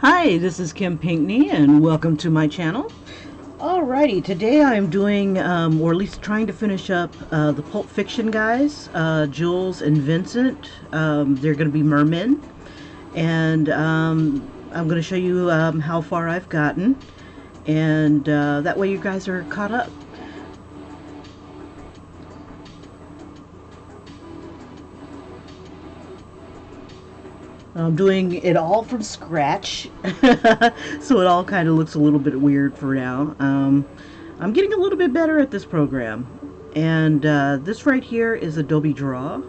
Hi, this is Kim Pinkney and welcome to my channel. Alrighty, today I'm doing, or at least trying to finish up the Pulp Fiction guys, Jules and Vincent. They're going to be mermen, and I'm going to show you how far I've gotten, and that way you guys are caught up. I'm doing it all from scratch, so it all kind of looks a little bit weird for now. I'm getting a little bit better at this program, and this right here is Adobe Draw.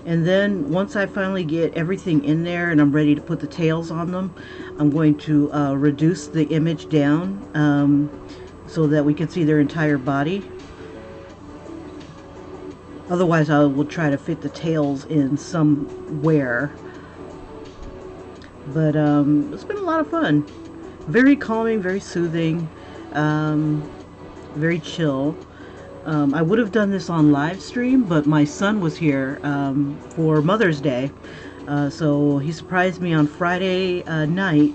And then once I finally get everything in there and I'm ready to put the tails on them, I'm going to reduce the image down so that we can see their entire body. Otherwise, I will try to fit the tails in somewhere. But it's been a lot of fun. Very calming, very soothing, very chill. I would have done this on live stream, but my son was here for Mother's Day. So he surprised me on Friday night.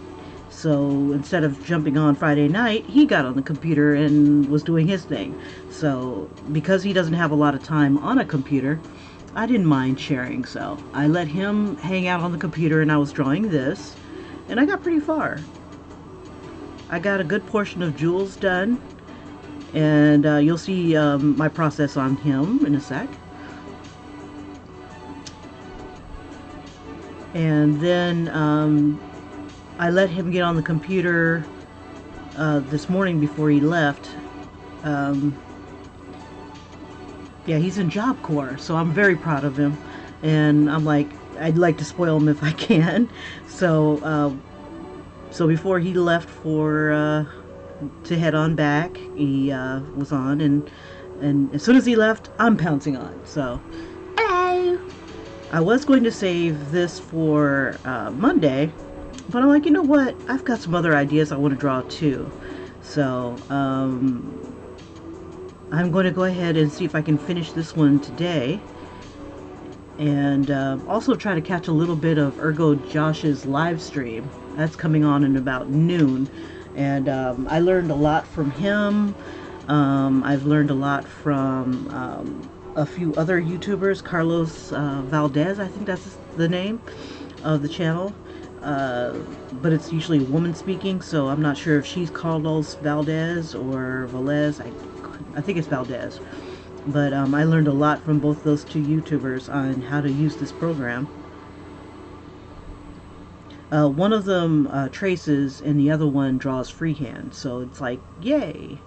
So instead of jumping on Friday night, he got on the computer and was doing his thing. So because he doesn't have a lot of time on a computer, I didn't mind sharing. So I let him hang out on the computer and I was drawing this, and I got pretty far. I got a good portion of Jules done, and you'll see my process on him in a sec. And then I let him get on the computer this morning before he left. Yeah, he's in Job Corps, so I'm very proud of him. And I'm like, I'd like to spoil him if I can. So, so before he left for to head on back, he was on, and as soon as he left, I'm pouncing on. So, hello. I was going to save this for Monday. But I'm like, you know what? I've got some other ideas I want to draw too. So, I'm going to go ahead and see if I can finish this one today. And also try to catch a little bit of Ergo Josh's live stream. That's coming on in about noon. And I learned a lot from him. I've learned a lot from a few other YouTubers. Carlos Valdez, I think that's the name of the channel. But it's usually a woman speaking, so I'm not sure if she's Carlos Valdez or Velez. I think it's Valdez. But I learned a lot from both those two YouTubers on how to use this program. One of them traces and the other one draws freehand, so it's like, yay!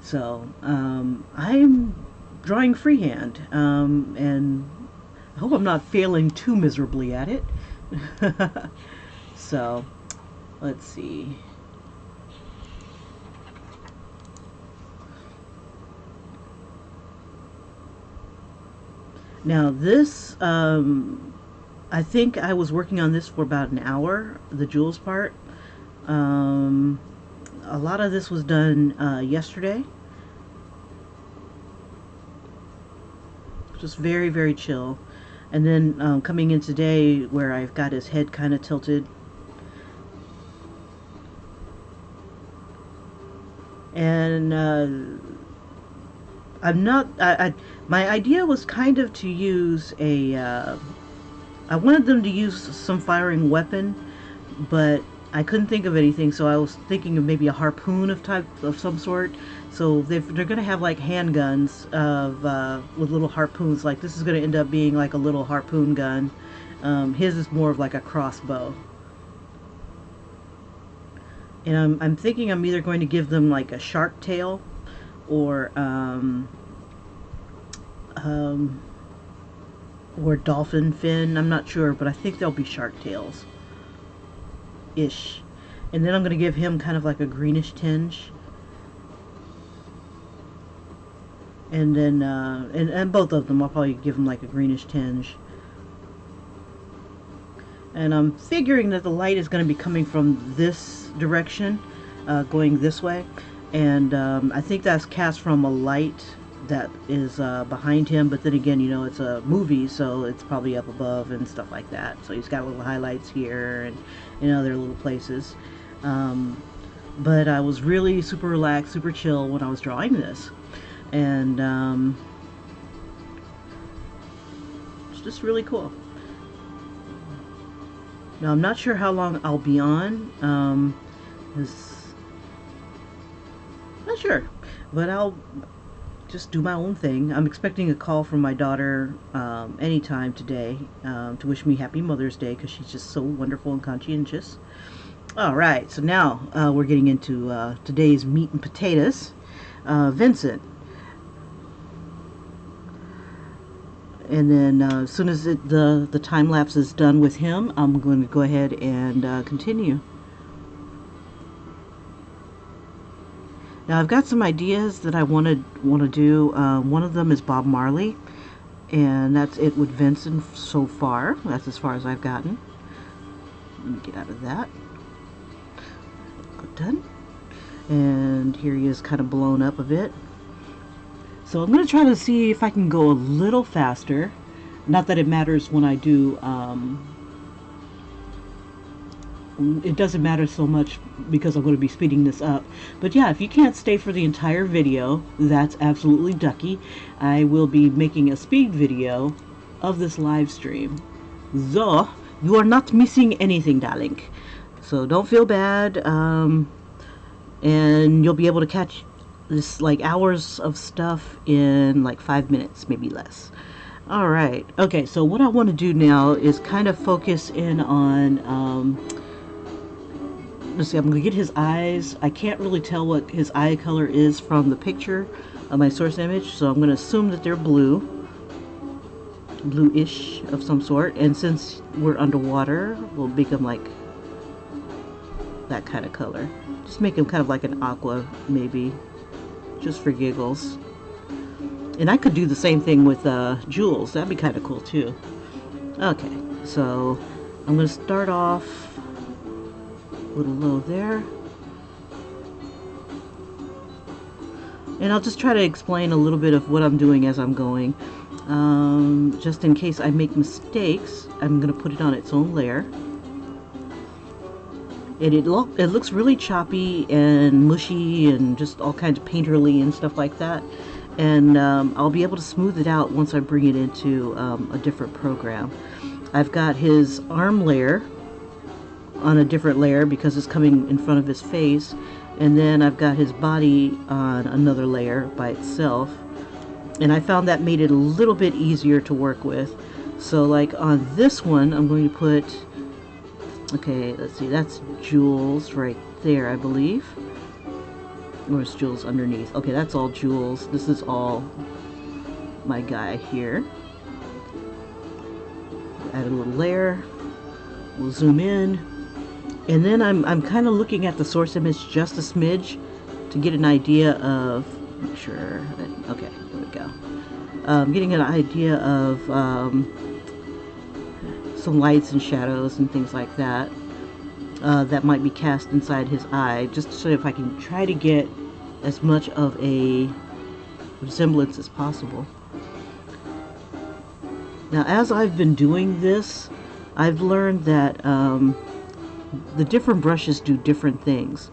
So I'm drawing freehand, and I hope I'm not failing too miserably at it. So, let's see. Now this, I think I was working on this for about an hour, the Jules part. A lot of this was done yesterday. Just very, very chill. And then coming in today where I've got his head kind of tilted. And I'm not, my idea was kind of to use a, I wanted them to use some firing weapon, but I couldn't think of anything, so I was thinking of maybe a harpoon of some sort. So they're going to have like handguns with little harpoons. Like this is going to end up being like a little harpoon gun. His is more of like a crossbow. And I'm thinking I'm either going to give them like a shark tail or dolphin fin. I'm not sure, but I think they'll be shark tails ish. And then I'm going to give him kind of like a greenish tinge. And then and both of them I'll probably give them like a greenish tinge. And I'm figuring that the light is going to be coming from this direction, going this way. And I think that's cast from a light that is behind him, but then again, you know, it's a movie, so it's probably up above and stuff like that. So he's got little highlights here and in other little places. But I was really super relaxed, super chill when I was drawing this, and it's just really cool. Now I'm not sure how long I'll be on. Not sure, but I'll just do my own thing. I'm expecting a call from my daughter anytime today to wish me happy Mother's Day, because she's just so wonderful and conscientious. Alright, so now we're getting into today's meat and potatoes. Vincent. And then as soon as the time lapse is done with him, I'm going to go ahead and continue. Now I've got some ideas that I want to do. One of them is Bob Marley, and that's it with Vincent so far. That's as far as I've gotten. Let me get out of that. Done. And here he is, kind of blown up a bit. So I'm going to try to see if I can go a little faster. Not that it matters when I do. It doesn't matter so much because I'm going to be speeding this up. But yeah, if you can't stay for the entire video, that's absolutely ducky. I will be making a speed video of this live stream. So, you are not missing anything, darling. So don't feel bad. And you'll be able to catch this like hours of stuff in like 5 minutes, maybe less. Alright, okay, so what I want to do now is kind of focus in on let's see, I'm going to get his eyes. I can't really tell what his eye color is from the picture of my source image, so I'm going to assume that they're bluish of some sort. And since we're underwater, we'll make them like that kind of color. Just make them kind of like an aqua, maybe, just for giggles. And I could do the same thing with Jules. That'd be kind of cool too. Okay, so I'm going to start off a little low there, and I'll just try to explain a little bit of what I'm doing as I'm going, just in case I make mistakes. I'm going to put it on its own layer, and it looks really choppy and mushy and just all kinds of painterly and stuff like that, and I'll be able to smooth it out once I bring it into a different program. I've got his arm layer on a different layer because it's coming in front of his face, and then I've got his body on another layer by itself, and I found that made it a little bit easier to work with. So like on this one, I'm going to put, okay, let's see, that's Jules right there, I believe. Where's Jules underneath? Okay, that's all Jules. This is all my guy here. Add a little layer. We'll zoom in. And then I'm kind of looking at the source image just a smidge to get an idea of, make sure that, okay, there we go. Getting an idea of some lights and shadows and things like that that might be cast inside his eye, just so if I can try to get as much of a resemblance as possible. Now, as I've been doing this, I've learned that the different brushes do different things.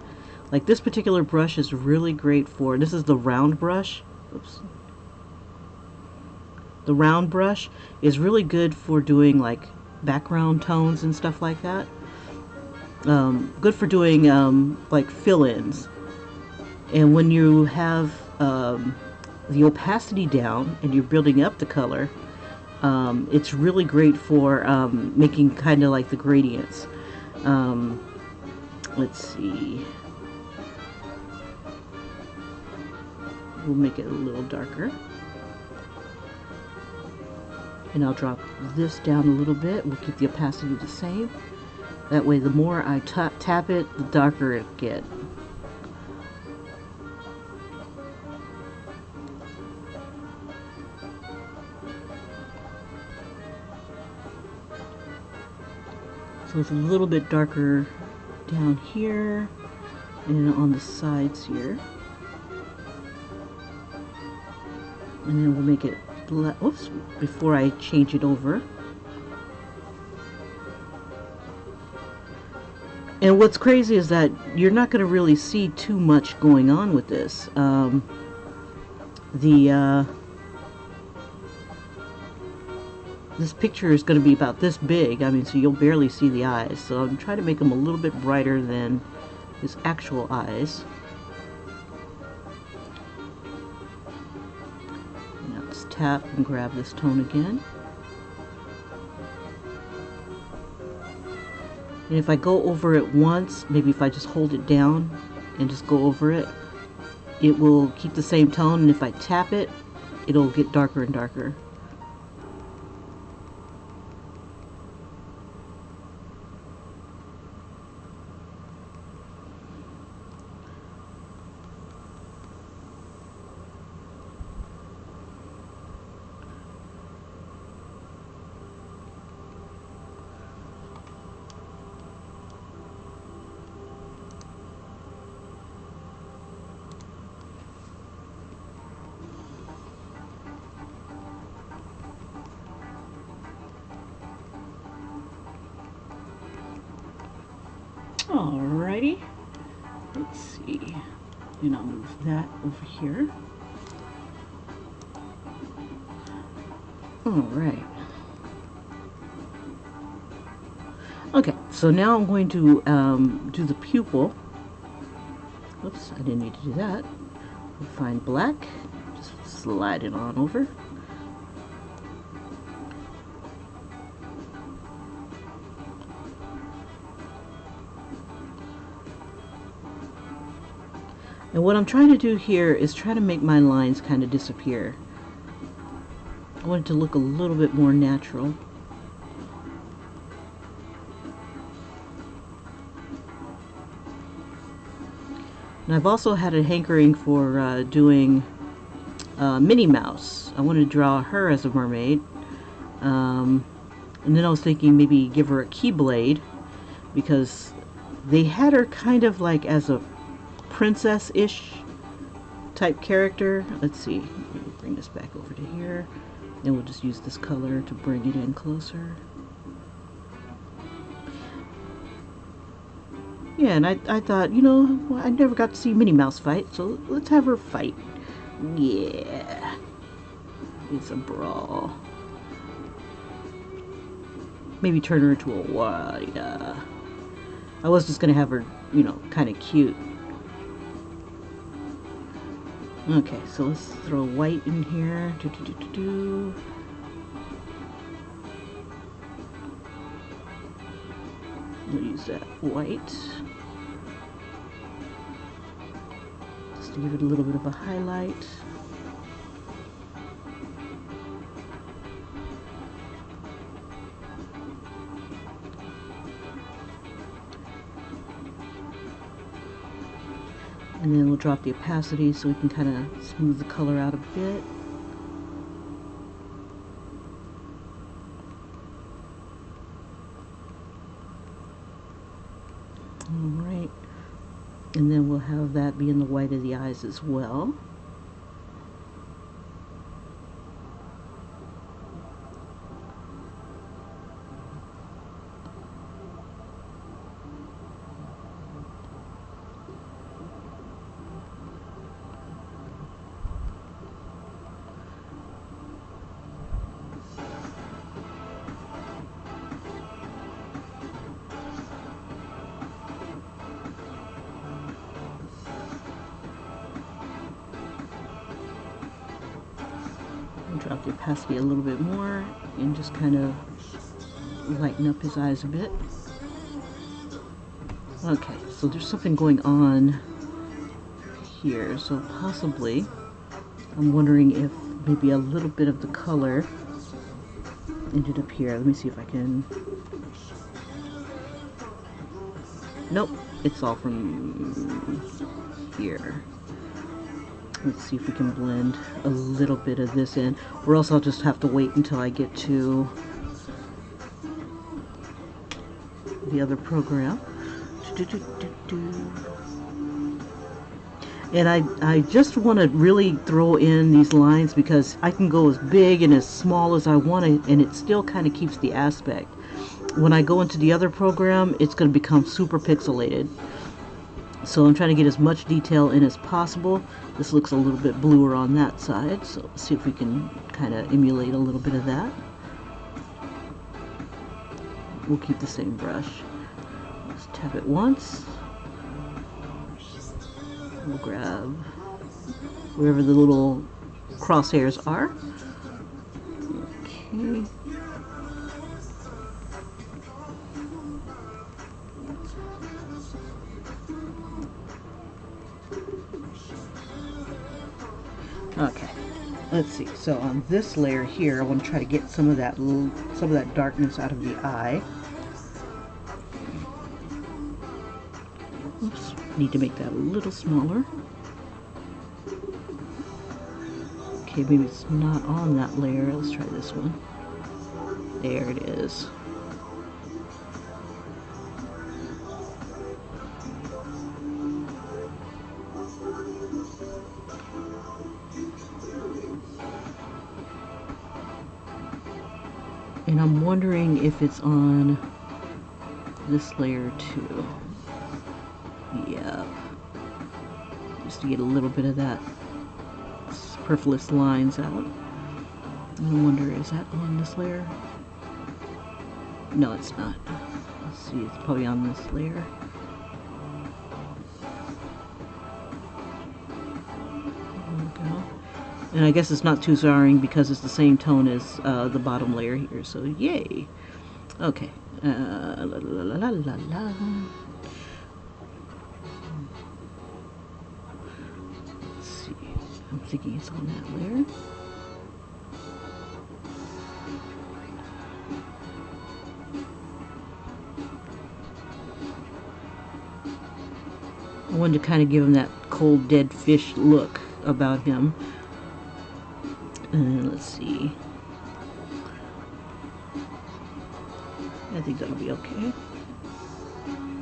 Like this particular brush is really great for, this is the round brush. Oops. The round brush is really good for doing like background tones and stuff like that. Good for doing like fill-ins. And when you have the opacity down and you're building up the color, it's really great for making kind of like the gradients. Let's see. We'll make it a little darker. And I'll drop this down a little bit. We'll keep the opacity the same. That way the more I tap it, the darker it gets. So it's a little bit darker down here and on the sides here. And then we'll make it black. Oops, before I change it over. And what's crazy is that you're not going to really see too much going on with this. This picture is going to be about this big. I mean, so you'll barely see the eyes. So I'm trying to make them a little bit brighter than his actual eyes. Now let's tap and grab this tone again. And if I go over it once, maybe if I just hold it down and just go over it, it will keep the same tone. And if I tap it, it'll get darker and darker. Alrighty, let's see, and I'll move that over here. Alright. Okay, so now I'm going to do the pupil. Oops, I didn't need to do that. We'll find black, just slide it on over. And what I'm trying to do here is try to make my lines kind of disappear. I want it to look a little bit more natural. And I've also had a hankering for doing Minnie Mouse. I wanted to draw her as a mermaid. And then I was thinking maybe give her a Keyblade, because they had her kind of like as a princess-ish type character. Let's see, let me bring this back over to here, and we'll just use this color to bring it in closer. Yeah, and I thought, you know, well, I never got to see Minnie Mouse fight, so let's have her fight. Yeah, it's a brawl. Maybe turn her into a warrior. I was just gonna have her, you know, kind of cute. Okay, so let's throw white in here. We'll use that white just to give it a little bit of a highlight. And then we'll drop the opacity so we can kind of smooth the color out a bit. Alright. And then we'll have that be in the white of the eyes as well. Drop the opacity a little bit more and just kind of lighten up his eyes a bit. Okay, so there's something going on here, so possibly I'm wondering if maybe a little bit of the color ended up here. Let me see if I can. Nope, it's all from here. Let's see if we can blend a little bit of this in, or else I'll just have to wait until I get to the other program. And I just want to really throw in these lines because I can go as big and as small as I want it, and it still kind of keeps the aspect. When I go into the other program, it's going to become super pixelated. So I'm trying to get as much detail in as possible. This looks a little bit bluer on that side, so let's see if we can kind of emulate a little bit of that. We'll keep the same brush. Let's tap it once. We'll grab wherever the little crosshairs are. Okay. Okay, let's see. So on this layer here, I want to try to get some of that darkness out of the eye. Oops, need to make that a little smaller. Okay, maybe it's not on that layer. Let's try this one. There it is. And I'm wondering if it's on this layer too. Yep. Just to get a little bit of that superfluous lines out. I wonder, is that on this layer? No, it's not. Let's see, it's probably on this layer. There we go. And I guess it's not too jarring because it's the same tone as the bottom layer here, so yay! Okay. La, la, la, la, la, la. Let's see. I'm thinking it's on that layer. I wanted to kind of give him that cold dead fish look about him. And let's see. I think that'll be okay.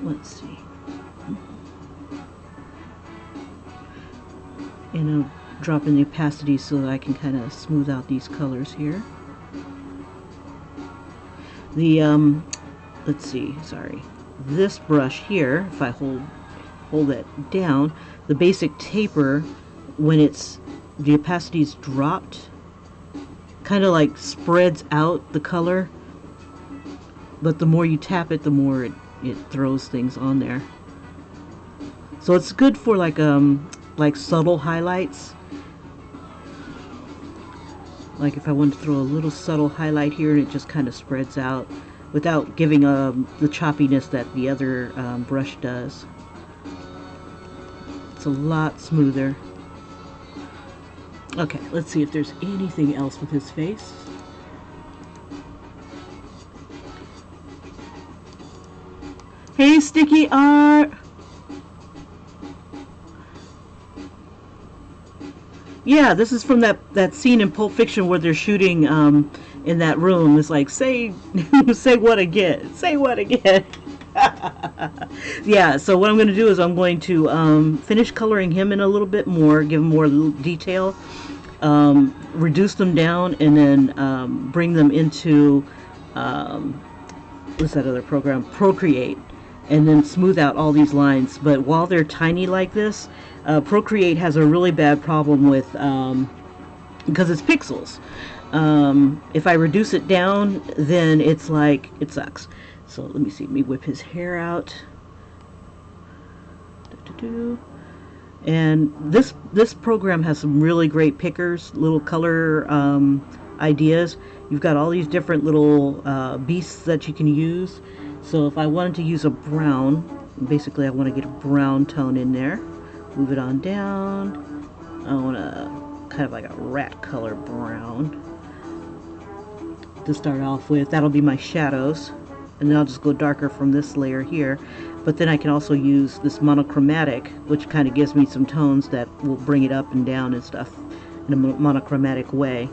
Let's see. And I'll drop in the opacity so that I can kind of smooth out these colors here. The let's see, sorry. This brush here, if I hold that down, the basic taper, when the opacity's dropped, kind of like spreads out the color, but the more you tap it, the more it throws things on there. So it's good for like subtle highlights. Like if I want to throw a little subtle highlight here and it just kind of spreads out without giving the choppiness that the other brush does. It's a lot smoother. Okay, let's see if there's anything else with his face. Hey, Sticky Art! Yeah, this is from that scene in Pulp Fiction where they're shooting in that room. It's like, say what again? Say what again? Yeah, so what I'm going to do is I'm going to finish coloring him in a little bit more, give him more detail, reduce them down, and then bring them into what's that other program? Procreate, and then smooth out all these lines. But while they're tiny like this, Procreate has a really bad problem with because it's pixels. If I reduce it down, then it's like, it sucks. So let me see, let me whip his hair out. And this program has some really great pickers, little color ideas. You've got all these different little beasts that you can use. So if I wanted to use a brown, basically I want to get a brown tone in there. Move it on down. I want to kind of like a rat color brown to start off with. That'll be my shadows. And then I'll just go darker from this layer here. But then I can also use this monochromatic, which kind of gives me some tones that will bring it up and down and stuff in a monochromatic way.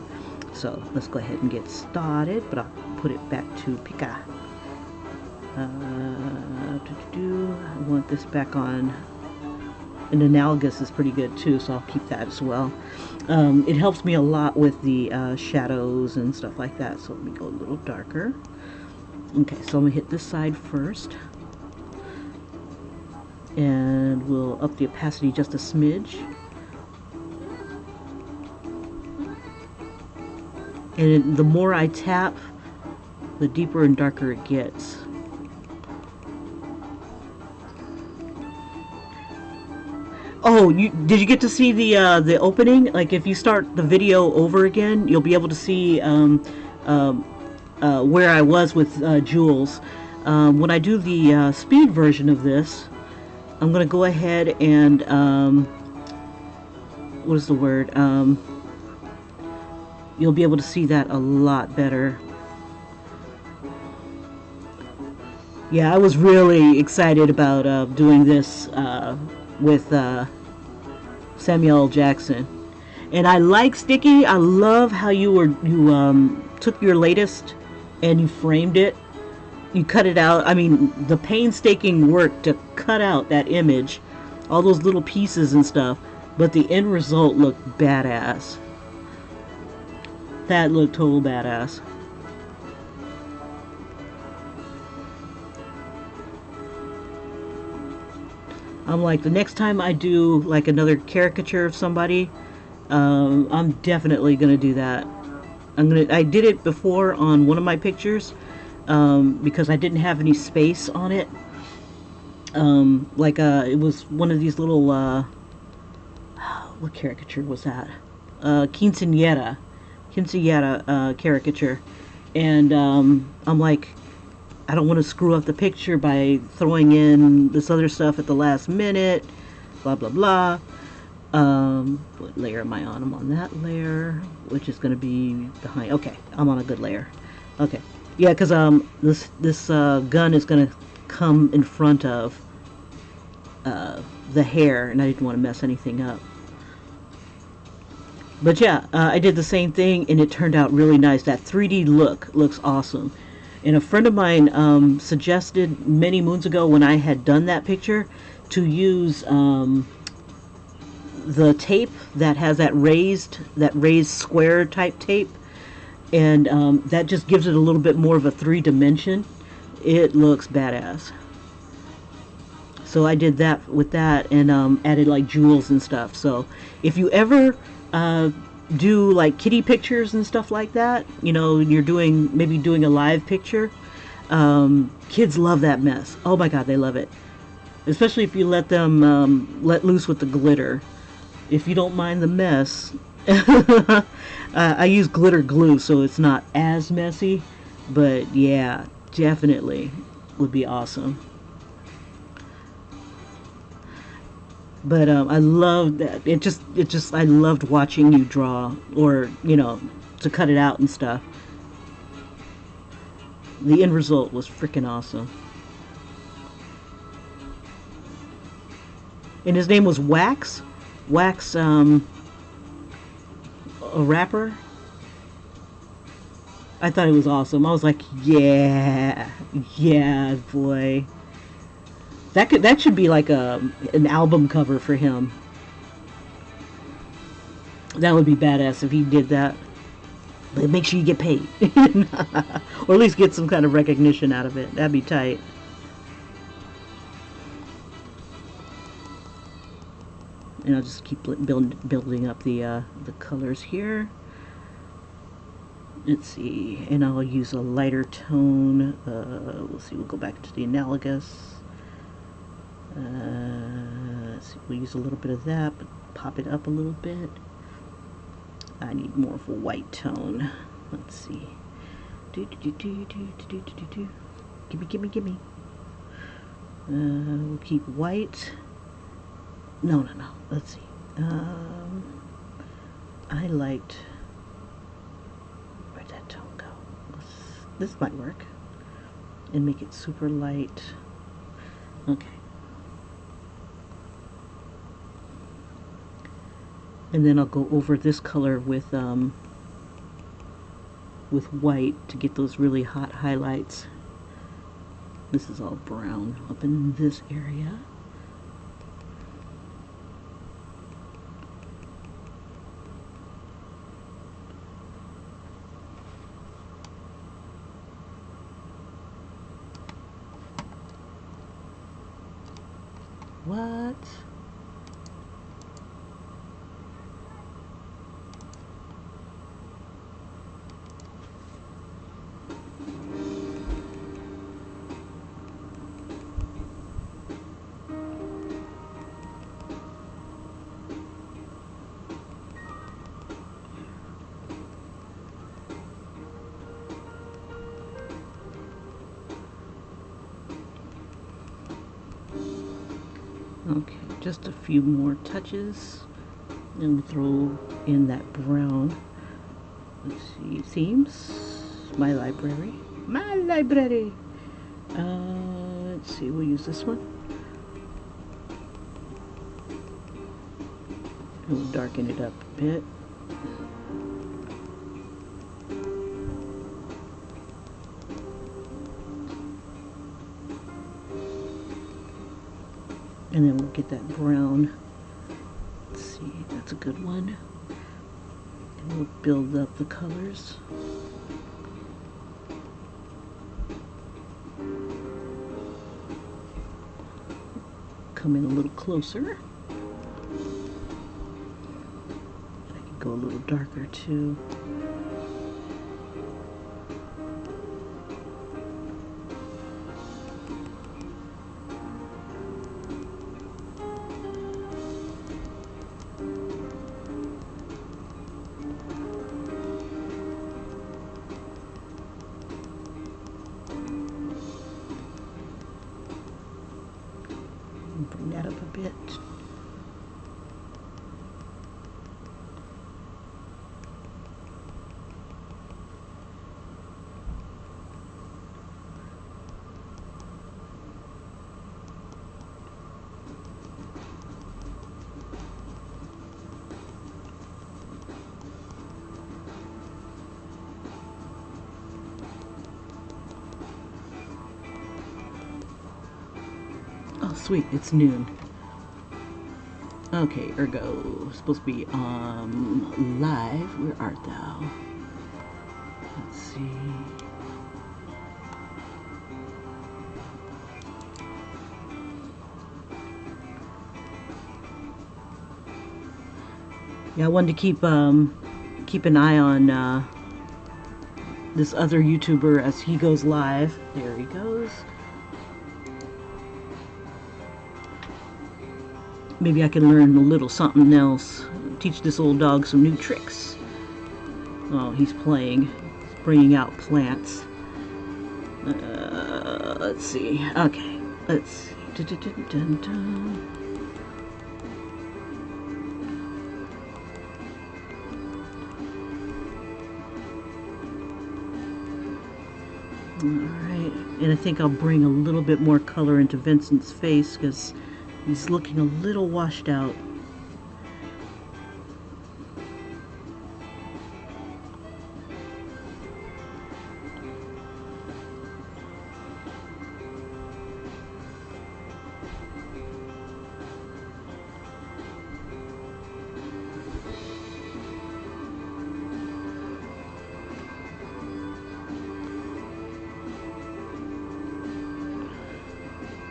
So let's go ahead and get started, but I'll put it back to Pika. I want this back on And analogous is pretty good too, so I'll keep that as well. It helps me a lot with the shadows and stuff like that. So let me go a little darker. Okay, so I'm gonna hit this side first, and we'll up the opacity just a smidge. And the more I tap, the deeper and darker it gets. Oh, did you get to see the opening? Like, if you start the video over again, you'll be able to see where I was with Jules. When I do the speed version of this, I'm gonna go ahead and what is the word? You'll be able to see that a lot better. Yeah, I was really excited about doing this with Samuel L. Jackson, and I like Sticky. I love how you took your latest and you framed it. You cut it out. I mean, the painstaking work to cut out that image, all those little pieces and stuff, but the end result looked badass. That looked total badass. I'm like, the next time I do like another caricature of somebody, I'm definitely gonna do that. I did it before on one of my pictures because I didn't have any space on it. It was one of these little what caricature was that? Quinceañera caricature, and I'm like, I don't want to screw up the picture by throwing in this other stuff at the last minute, blah blah blah. What layer am I on? I'm on that layer, which is going to be behind. Okay, I'm on a good layer. Okay, yeah, because this gun is going to come in front of the hair, and I didn't want to mess anything up. But yeah, I did the same thing, and it turned out really nice. That 3D look looks awesome. And a friend of mine suggested many moons ago, when I had done that picture, to use the tape that has that raised square type tape, and that just gives it a little bit more of a 3-dimension. It looks badass. So I did that with that, and added like jewels and stuff. So if you ever do like kitty pictures and stuff like that, you know, you're maybe doing a live picture, kids love that mess. Oh my god, they love it, especially if you let them let loose with the glitter. If you don't mind the mess, I use glitter glue, so it's not as messy, but yeah, definitely would be awesome. But I loved that. I loved watching you draw, or, you know, to cut it out and stuff. The end result was freaking awesome. And his name was Wax? Wax, a rapper? I thought it was awesome. I was like, yeah, boy. That should be like an album cover for him. That would be badass if he did that. But make sure you get paid, or at least get some kind of recognition out of it. That'd be tight. And I'll just keep building up the colors here. Let's see, and I'll use a lighter tone. We'll see. We'll go back to the analogous. Let's see, we'll use a little bit of that, but pop it up a little bit. I need more of a white tone. Let's see. Gimme. We'll keep white. No. Let's see. I liked. Where'd that tone go? This might work. And make it super light. Okay. And then I'll go over this color with white to get those really hot highlights. This is all brown up in this area. What? Okay, just a few more touches, and we'll throw in that brown. Let's see, themes, my library. Let's see, we'll use this one. We'll darken it up a bit. And then we'll get that brown. Let's see, that's a good one. And we'll build up the colors. Come in a little closer. I can go a little darker too. Bring that up a bit. Oh, sweet, it's noon. Okay, ergo, supposed to be live. Where art thou? Let's see. Yeah, I wanted to keep an eye on this other YouTuber as he goes live. There he goes. Maybe I can learn a little something else. Teach this old dog some new tricks. Oh, he's playing. He's bringing out plants. Let's see. Okay. Let's see. Dun, dun, dun. Alright. And I think I'll bring a little bit more color into Vincent's face because he's looking a little washed out.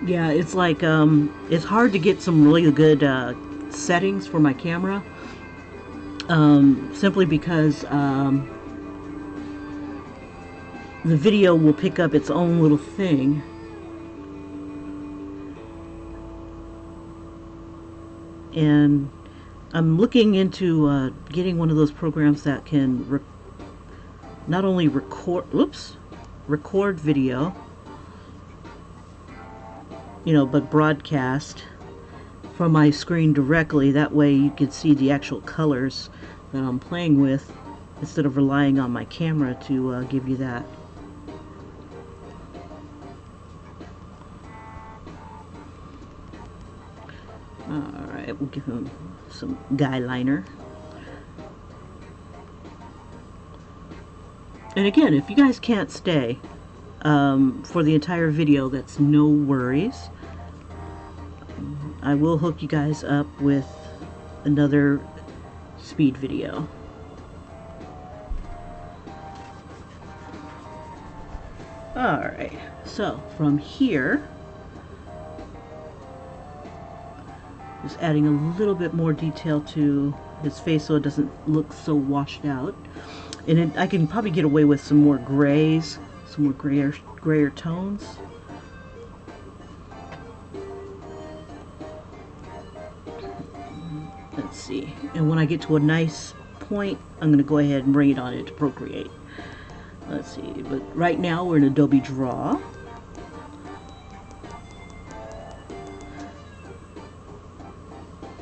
Yeah, it's like, it's hard to get some really good settings for my camera, simply because the video will pick up its own little thing. And I'm looking into getting one of those programs that can not only record video, you know, but broadcast from my screen directly. That way you can see the actual colors that I'm playing with instead of relying on my camera to give you that. Alright, we'll give him some guy liner. And again, if you guys can't stay for the entire video, that's no worries. I will hook you guys up with another speed video. Alright, so from here, Just adding a little bit more detail to his face so it doesn't look so washed out. And I can probably get away with some more grays, some more grayer tones. Let's see. And when I get to a nice point, I'm going to go ahead and bring it on into Procreate. Let's see. But right now we're in Adobe Draw.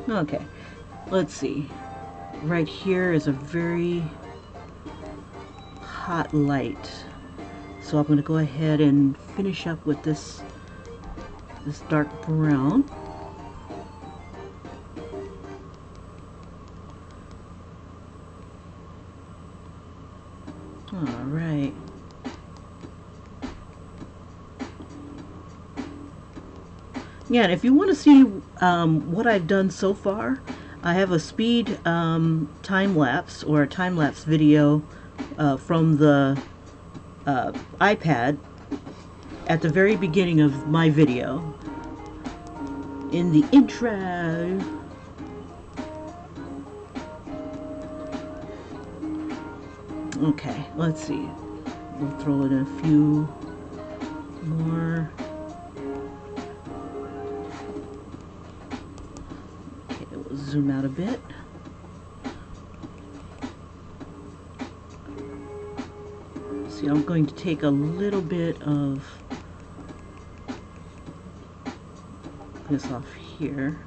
Okay. Let's see. Right here is a very hot light. So I'm going to go ahead and finish up with this dark brown. All right. Yeah, and if you want to see what I've done so far, I have a speed time-lapse or a time-lapse video from the iPad at the very beginning of my video. In the intro. Okay, let's see. We'll throw in a few more. Okay, we'll zoom out a bit. See, I'm going to take a little bit of this off here.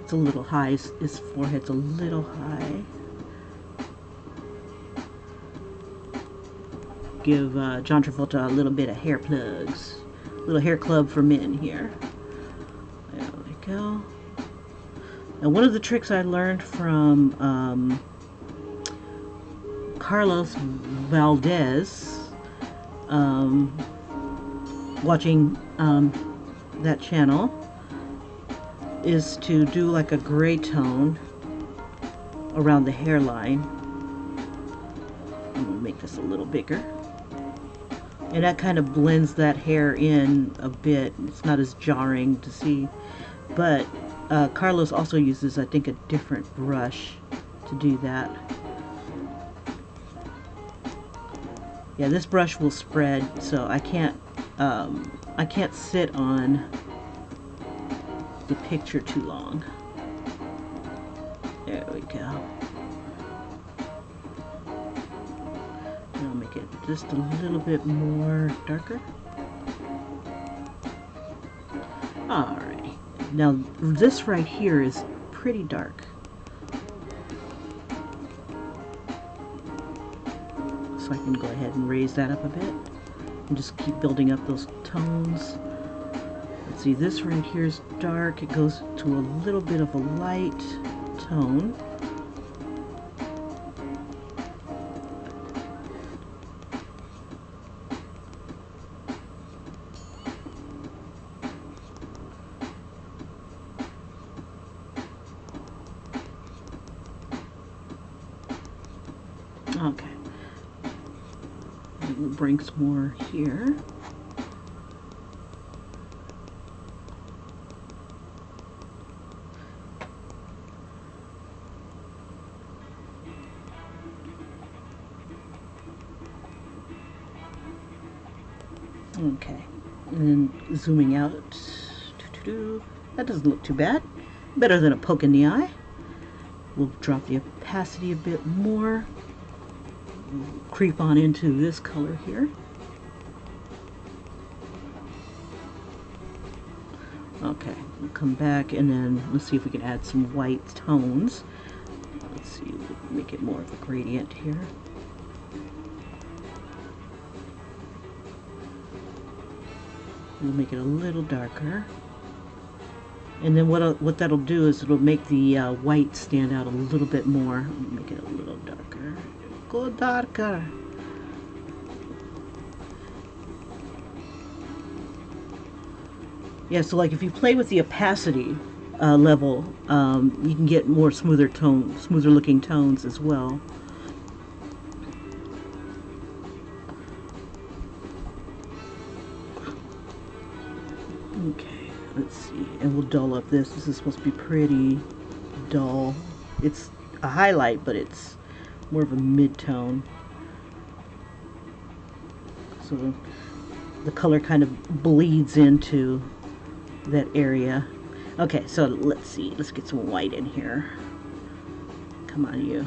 It's a little high. His forehead's a little high. Give John Travolta a little bit of hair plugs. Little hair club for men here. There we go. Now, one of the tricks I learned from Carlos Valdez, watching that channel, is to do like a gray tone around the hairline. I'm gonna make this a little bigger. And that kind of blends that hair in a bit. It's not as jarring to see. But Carlos also uses, I think, a different brush to do that. Yeah, this brush will spread, so I can't sit on the picture too long. There we go. I'll make it just a little bit more darker. Alrighty. Now this right here is pretty dark. So I can go ahead and raise that up a bit and just keep building up those tones. Let's see, this right here is dark. It goes to a little bit of a light tone. Okay, and we'll bring some more here. Okay, and then zooming out. That doesn't look too bad. Better than a poke in the eye. We'll drop the opacity a bit more. Creep on into this color here. Okay, we'll come back and then let's see if we can add some white tones. Let's see, we'll make it more of a gradient here. We'll make it a little darker. And then what that'll do is it'll make the white stand out a little bit more. Make it a little darker. Go darker. Yeah, so like if you play with the opacity level, you can get more smoother looking tones as well. Okay. Let's see, and we'll dull up this. This is supposed to be pretty dull. It's a highlight, but it's more of a mid-tone. So the color kind of bleeds into that area. Okay, so let's see. Let's get some white in here. Come on, you.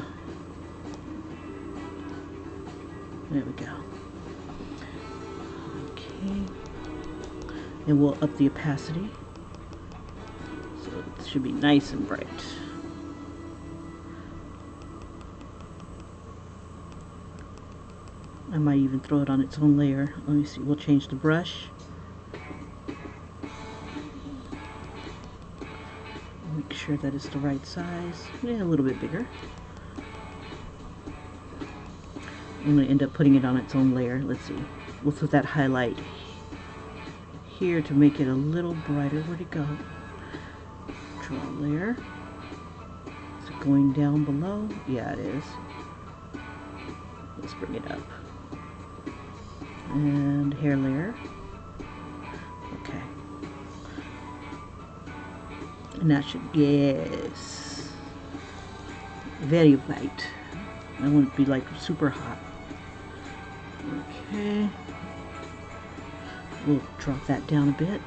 There we go. Okay. And we'll up the opacity. So it should be nice and bright. I might even throw it on its own layer. Let me see. We'll change the brush. Make sure that it's the right size. Yeah, a little bit bigger. I'm going to end up putting it on its own layer. Let's see. We'll put that highlight here to make it a little brighter. Where'd it go? Draw a layer. Is it going down below? Yeah, it is. Let's bring it up. And hair layer. Okay. And that should, yes. Very light. I want it to be like super hot. Okay. We'll drop that down a bit.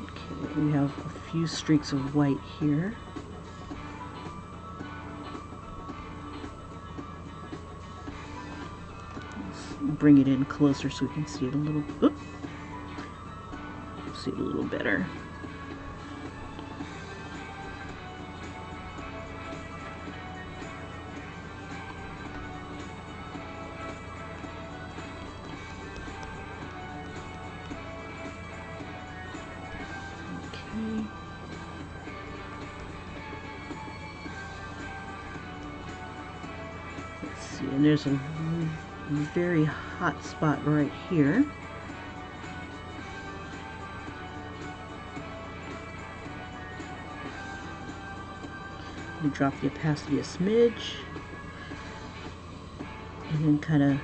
Okay, we have a few streaks of white here. Let's bring it in closer so we can see it a little. Oops. See it a little better. Okay. Let's see, and there's a very hot spot right here. We drop the opacity a smidge, and then kind of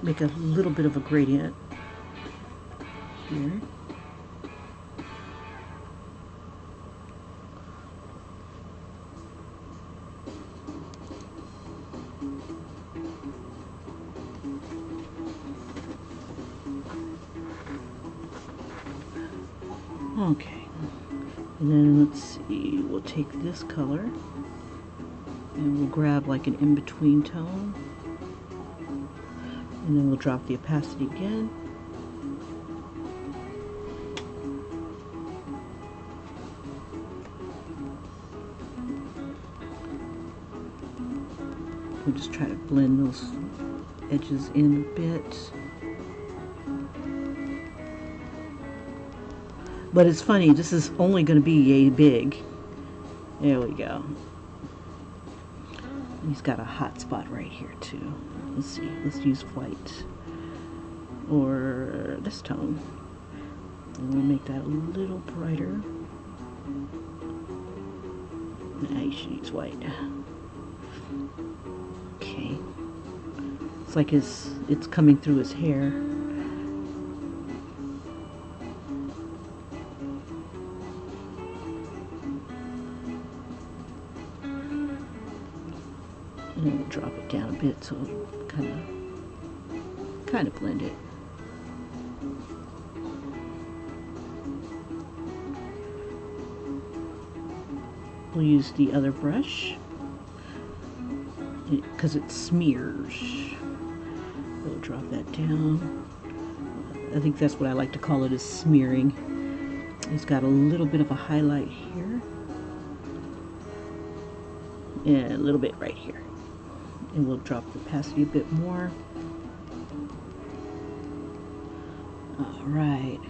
make a little bit of a gradient here. Okay. And then let's see, we'll take this color and we'll grab like an in-between tone, and then we'll drop the opacity again. We'll just try to blend those edges in a bit. But it's funny, this is only going to be yay big. There we go. And he's got a hot spot right here too. Let's see, let's use white. Or this tone. And we'll make that a little brighter. Now you should use white. Okay. It's like it's coming through his hair. And we'll drop it down a bit so it'll kind of blend it. We'll use the other brush because it smears. We'll drop that down. I think that's what I like to call it, is smearing. It's got a little bit of a highlight here and a little bit right here. And we'll drop the opacity a bit more. Alright.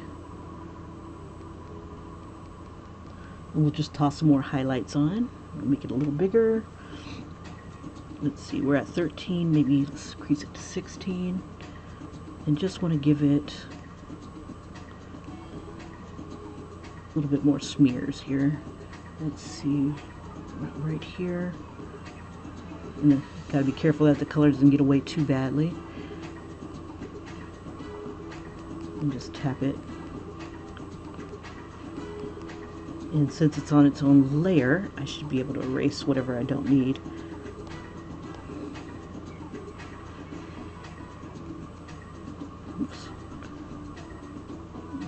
And we'll just toss some more highlights on. We'll make it a little bigger. Let's see, we're at 13, maybe let's increase it to 16. And just want to give it a little bit more smears here. Let's see, right here. And gotta be careful that the color doesn't get away too badly. And just tap it. And since it's on its own layer, I should be able to erase whatever I don't need. Oops.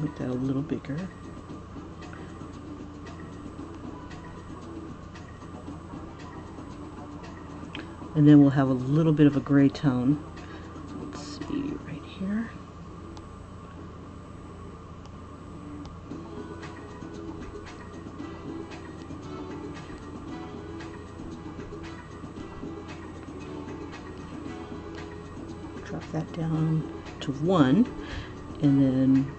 Make that a little bigger. And then we'll have a little bit of a gray tone. Let's see, right here. Drop that down to 1, and then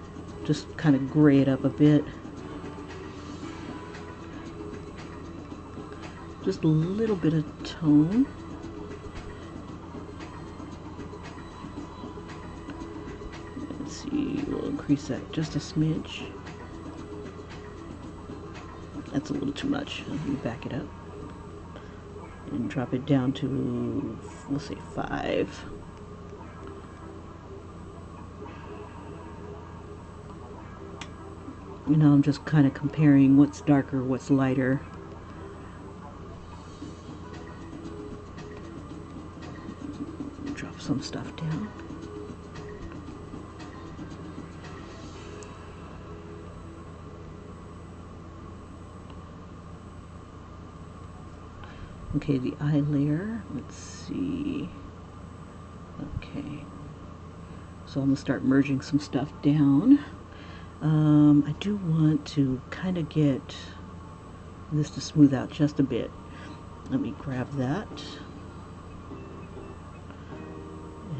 just kind of gray it up a bit. Just a little bit of tone. We'll increase that just a smidge. That's a little too much. Let me back it up and drop it down to, we'll say 5. You know, I'm just kind of comparing what's darker, what's lighter. Drop some stuff down. Okay, the eye layer, let's see. Okay, so I'm gonna start merging some stuff down. I do want to kind of get this to smooth out just a bit. Let me grab that.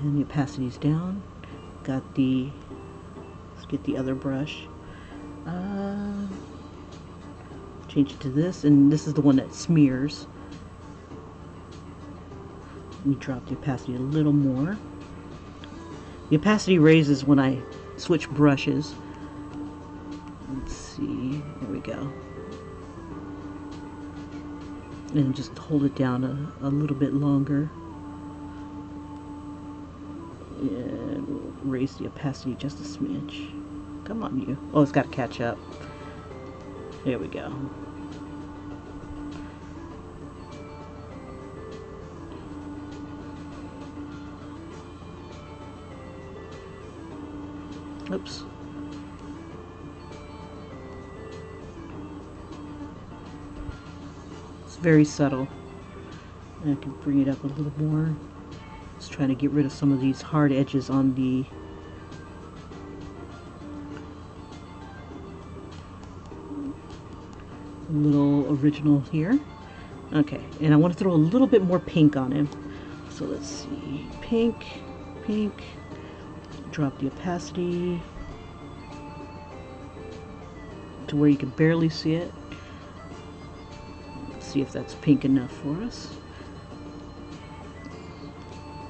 And the opacity's down. Got the, let's get the other brush. Change it to this, and this is the one that smears. Let me drop the opacity a little more. The opacity raises when I switch brushes. Let's see, there we go. And just hold it down a little bit longer. And we'll raise the opacity just a smidge. Come on, you. Oh, it's got to catch up. There we go. Oops. It's very subtle. And I can bring it up a little more. Just trying to get rid of some of these hard edges on the little original here. Okay, and I want to throw a little bit more pink on him. So let's see. Pink, pink. Drop the opacity to where you can barely see it. Let's see if that's pink enough for us.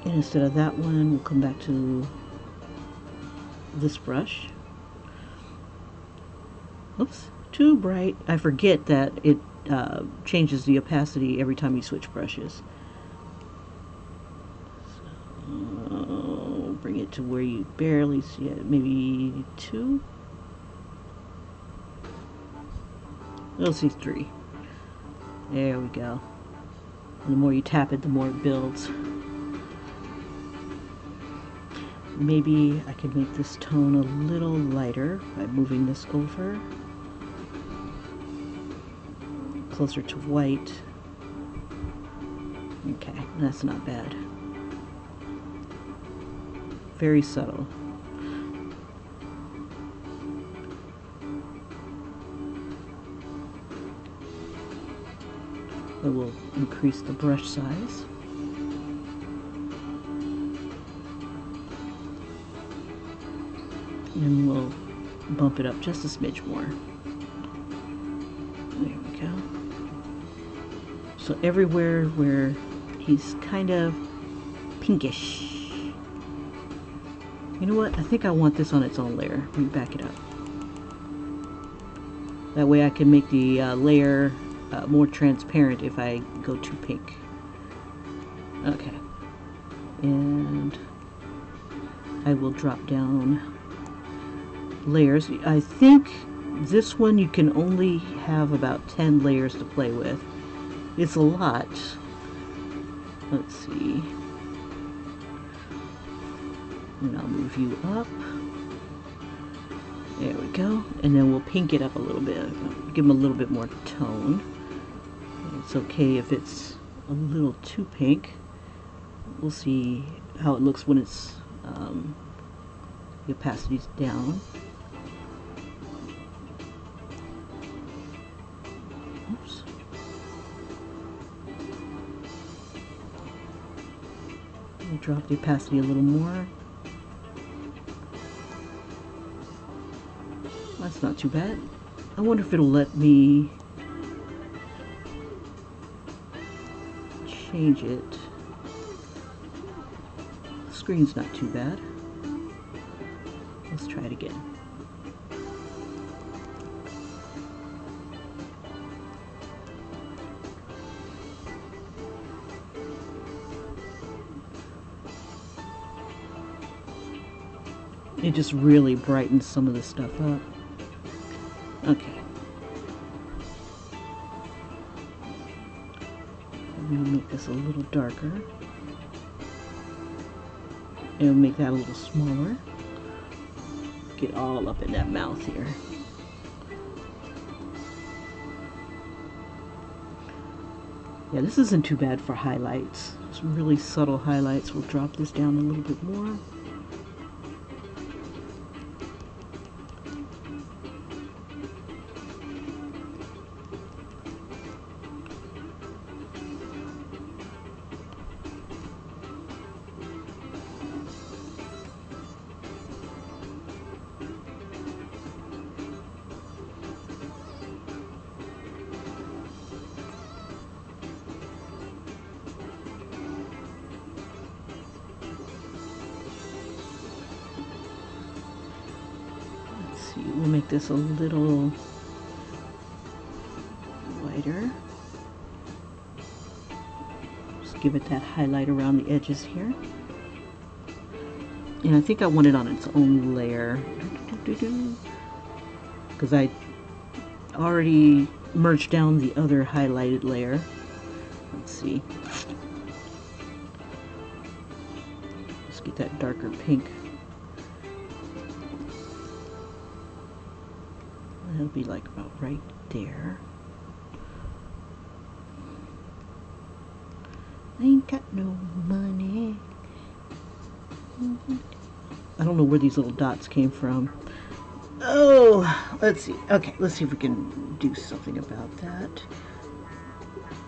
And instead of that one, we'll come back to this brush. Oops, too bright. I forget that it changes the opacity every time you switch brushes. So, bring it to where you barely see it, maybe 2. We'll see 3. There we go. And the more you tap it, the more it builds. Maybe I can make this tone a little lighter by moving this over. Closer to white. Okay, that's not bad. Very subtle. I will increase the brush size. And we'll bump it up just a smidge more. There we go. So everywhere where he's kind of pinkish. You know what? I think I want this on its own layer. Let me back it up. That way I can make the layer more transparent if I go too pink. Okay. And I will drop down layers. I think this one you can only have about 10 layers to play with. It's a lot. Let's see. And I'll move you up. There we go. And then we'll pink it up a little bit. Give them a little bit more tone. It's okay if it's a little too pink. We'll see how it looks when it's the opacity's down. Oops. We'll drop the opacity a little more. That's not too bad. I wonder if it'll let me change it. The screen's not too bad. Let's try it again. It just really brightens some of the stuff up. Okay. I'm going to make this a little darker. And make that a little smaller. Get all up in that mouth here. Yeah, this isn't too bad for highlights. Some really subtle highlights. We'll drop this down a little bit more. We'll make this a little lighter. Just give it that highlight around the edges here. And I think I want it on its own layer. Because I already merged down the other highlighted layer. Let's see. Let's get that darker pink. It'll be like about right there. I ain't got no money. I don't know where these little dots came from. Oh, let's see. Okay, let's see if we can do something about that.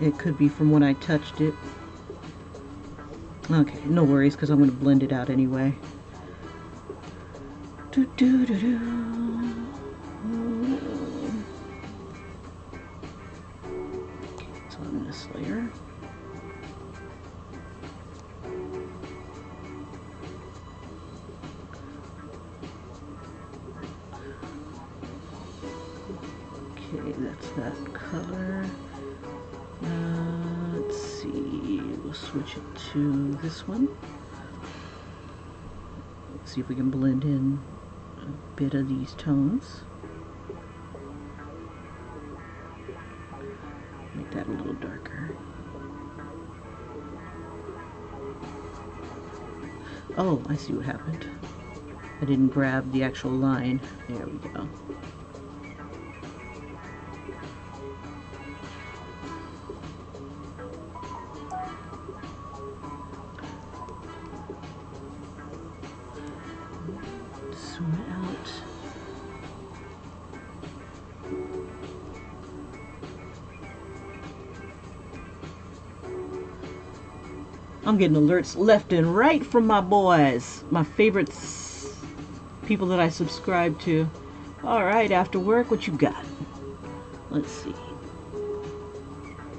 It could be from when I touched it. Okay, no worries, because I'm going to blend it out anyway. It's on this layer. Okay, that's that color. Let's see, we'll switch it to this one. Let's see if we can blend in a bit of these tones. Make that a little darker. Oh, I see what happened. I didn't grab the actual line. There we go. Zoom it out. I'm getting alerts left and right from my boys, my favorites, people that I subscribe to. All right, after work, what you got? Let's see.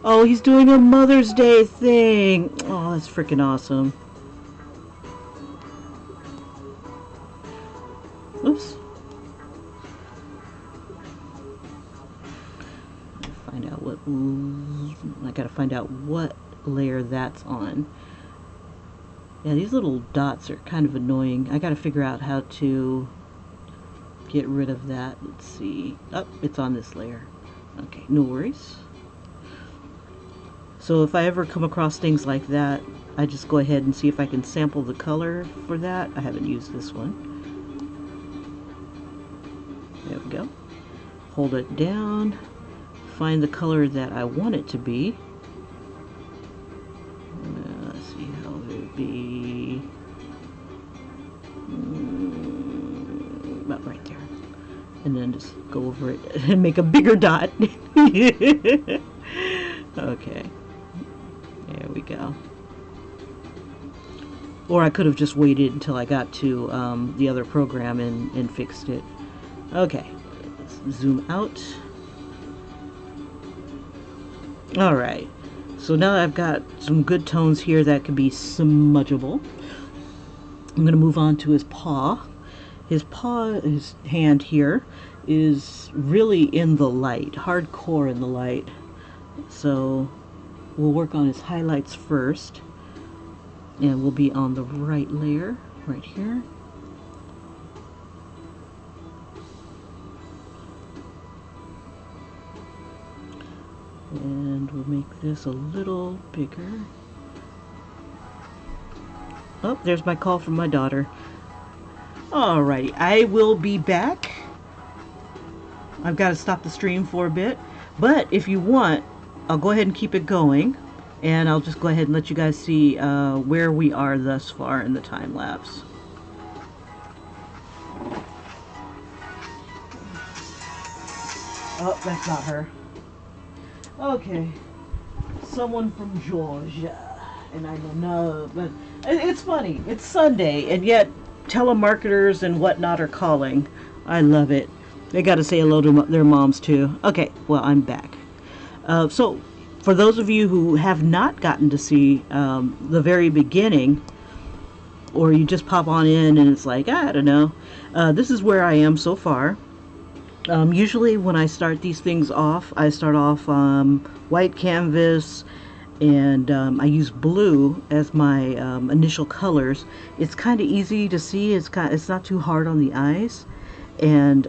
Oh, he's doing a Mother's Day thing. Oh, that's freaking awesome. Oops. Find out what. I gotta find out what layer that's on. Yeah, these little dots are kind of annoying. I gotta figure out how to get rid of that. Let's see. Oh, it's on this layer. Okay, no worries. So if I ever come across things like that, I just go ahead and see if I can sample the color for that. I haven't used this one. There we go. Hold it down, find the color that I want it to be. Let's see how it would be. About right there. And then just go over it and make a bigger dot. Okay. There we go. Or I could have just waited until I got to the other program and fixed it. Okay. Let's zoom out. Alright. So now I've got some good tones here that can be smudgeable. I'm going to move on to his paw. His hand here is really in the light, hardcore in the light. So we'll work on his highlights first. And we'll be on the right layer, right here. And we'll make this a little bigger. Oh, there's my call from my daughter. Alrighty, I will be back. I've got to stop the stream for a bit. But if you want, I'll go ahead and keep it going. And I'll just go ahead and let you guys see where we are thus far in the time lapse. Oh, that's not her. Okay. Someone from Georgia. And I don't know, but it's funny. It's Sunday, and yet telemarketers and whatnot are calling. I love it. They got to say hello to their moms, too. Okay, well, I'm back. So, for those of you who have not gotten to see the very beginning, or you just pop on in and it's like, I don't know, this is where I am so far. Usually when I start these things off, I start off white canvas, and I use blue as my initial colors. It's kind of easy to see. It's not too hard on the eyes, and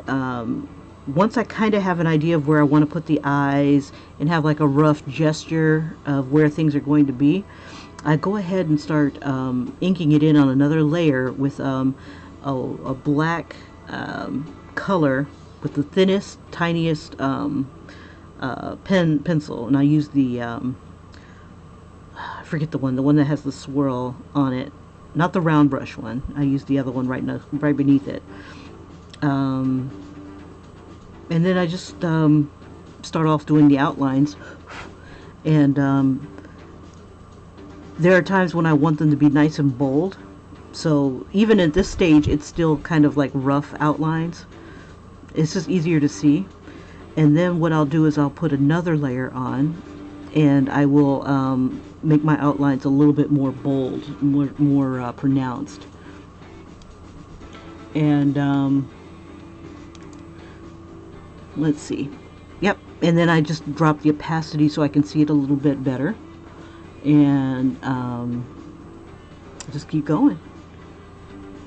once I kind of have an idea of where I want to put the eyes and have like a rough gesture of where things are going to be, I go ahead and start inking it in on another layer with a black color with the thinnest, tiniest pencil, and I use the I forget the one that has the swirl on it, not the round brush one. I use the other one right beneath it. And then I just start off doing the outlines, and there are times when I want them to be nice and bold, so even at this stage it's still kind of like rough outlines. It's just easier to see. And then what I'll do is I'll put another layer on, and I will make my outlines a little bit more bold, more pronounced. And let's see. Yep. And then I just drop the opacity so I can see it a little bit better. And just keep going.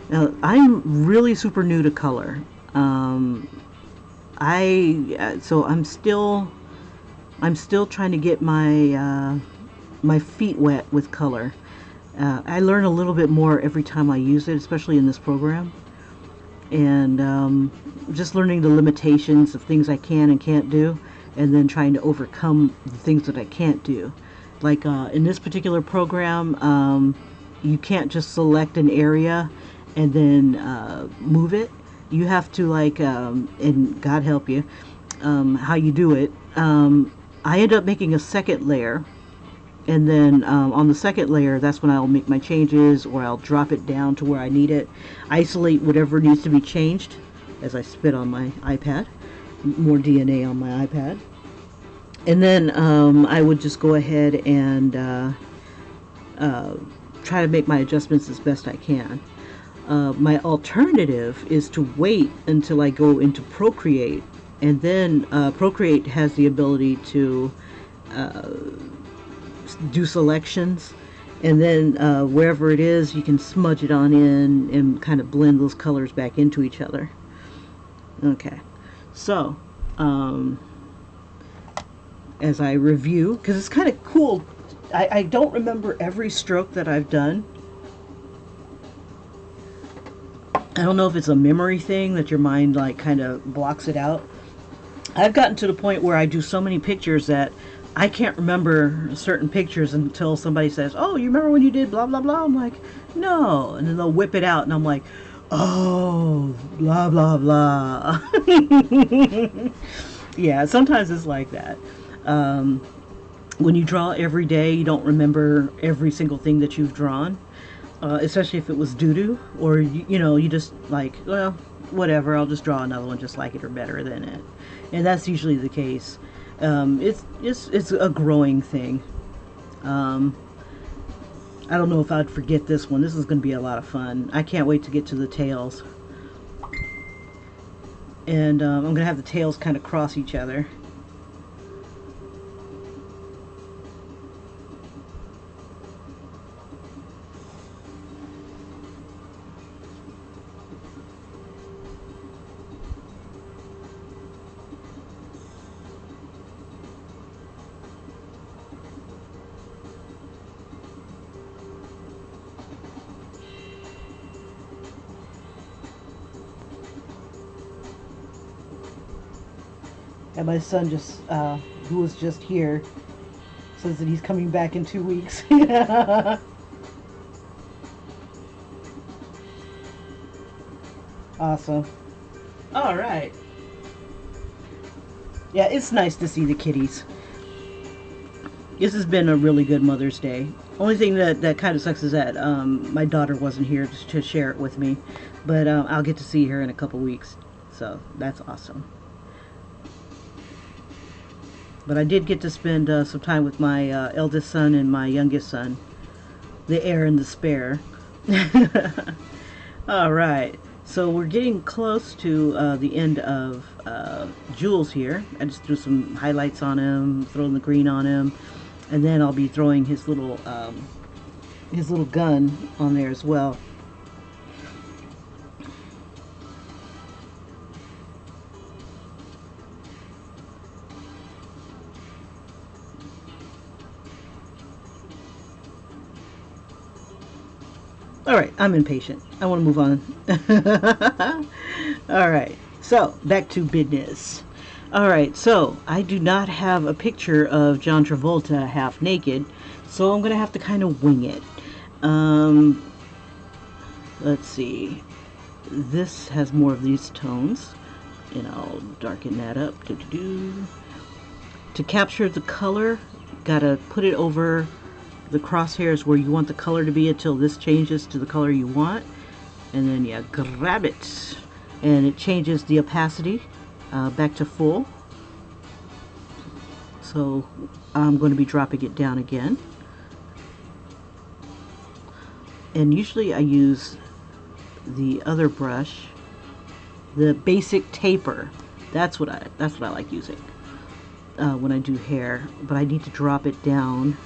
Now, I'm really super new to color. So I'm still trying to get my my feet wet with color. I learn a little bit more every time I use it, especially in this program. And just learning the limitations of things I can and can't do, and then trying to overcome the things that I can't do. Like in this particular program, you can't just select an area and then move it. You have to, like, and God help you, how you do it. I end up making a second layer, and then on the second layer, that's when I'll make my changes, or I'll drop it down to where I need it, isolate whatever needs to be changed, as I spit on my iPad, more DNA on my iPad. And then I would just go ahead and try to make my adjustments as best I can. My alternative is to wait until I go into Procreate, and then Procreate has the ability to do selections, And then wherever it is, you can smudge it on in and kind of blend those colors back into each other. Okay, so as I review, because it's kind of cool, I don't remember every stroke that I've done. I don't know if it's a memory thing that your mind like kind of blocks it out. I've gotten to the point where I do so many pictures that I can't remember certain pictures until somebody says, "Oh, you remember when you did blah blah blah?" I'm like, "No," and then they'll whip it out, and I'm like, "Oh, blah blah blah." Yeah, sometimes it's like that. When you draw every day, you don't remember every single thing that you've drawn, especially if it was doo-doo, or you just like, well, whatever, I'll just draw another one just like it or better than it. And that's usually the case. It's a growing thing. I don't know if I'd forget this one. This is going to be a lot of fun. I can't wait to get to the tails. And I'm going to have the tails kind of cross each other. And my son just, who was just here, says that he's coming back in 2 weeks. Awesome. All right. Yeah, it's nice to see the kitties. This has been a really good Mother's Day. Only thing that kind of sucks is that my daughter wasn't here to share it with me. But I'll get to see her in a couple weeks. So that's awesome. But I did get to spend some time with my eldest son and my youngest son, the heir and the spare. All right, so we're getting close to the end of Jules here. I just threw some highlights on him, throwing the green on him, and then I'll be throwing his little gun on there as well. Alright, I'm impatient. I want to move on. Alright, so back to business. Alright, so I do not have a picture of John Travolta half naked, so I'm going to have to kind of wing it. Let's see. This has more of these tones, and I'll darken that up. To capture the color, gotta put it over the crosshairs where you want the color to be until this changes to the color you want, and then you grab it and it changes the opacity back to full. So I'm going to be dropping it down again, and usually I use the other brush, the basic taper. That's what I like using when I do hair, but I need to drop it down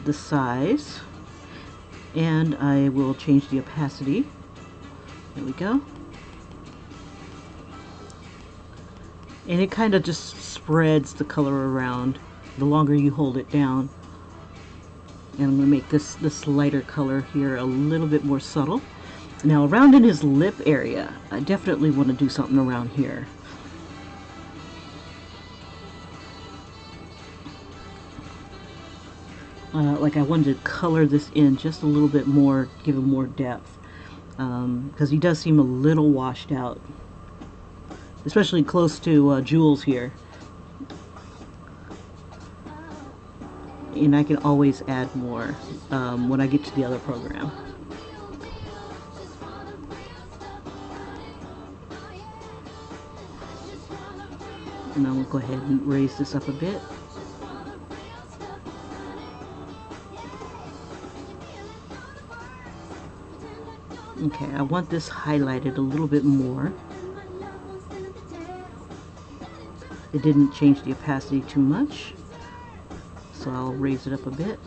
the size, and I will change the opacity. There we go. And it kind of just spreads the color around the longer you hold it down. And I'm going to make this lighter color here a little bit more subtle. Now around in his lip area, I definitely want to do something around here. Like I wanted to color this in just a little bit more, give him more depth, because he does seem a little washed out, especially close to Jules here. And I can always add more when I get to the other program. And I'm going to go ahead and raise this up a bit. Okay, I want this highlighted a little bit more. It didn't change the opacity too much, so I'll raise it up a bit.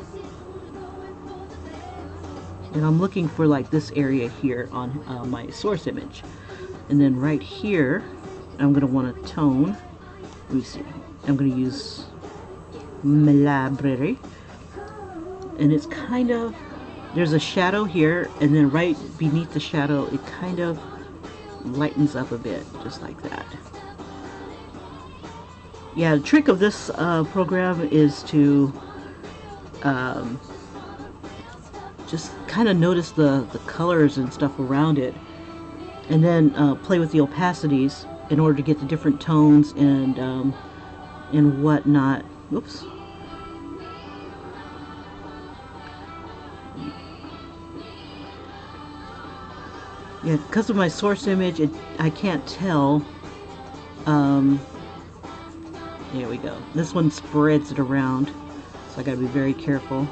And I'm looking for like this area here on my source image. And then right here, I'm going to want to tone. Let me see. I'm going to use Malabre. And it's kind of, there's a shadow here, and then right beneath the shadow, it kind of lightens up a bit, just like that. Yeah, the trick of this program is to just kind of notice the colors and stuff around it, and then play with the opacities in order to get the different tones and whatnot. Oops. Yeah, because of my source image, I can't tell. There we go. This one spreads it around, so I gotta be very careful.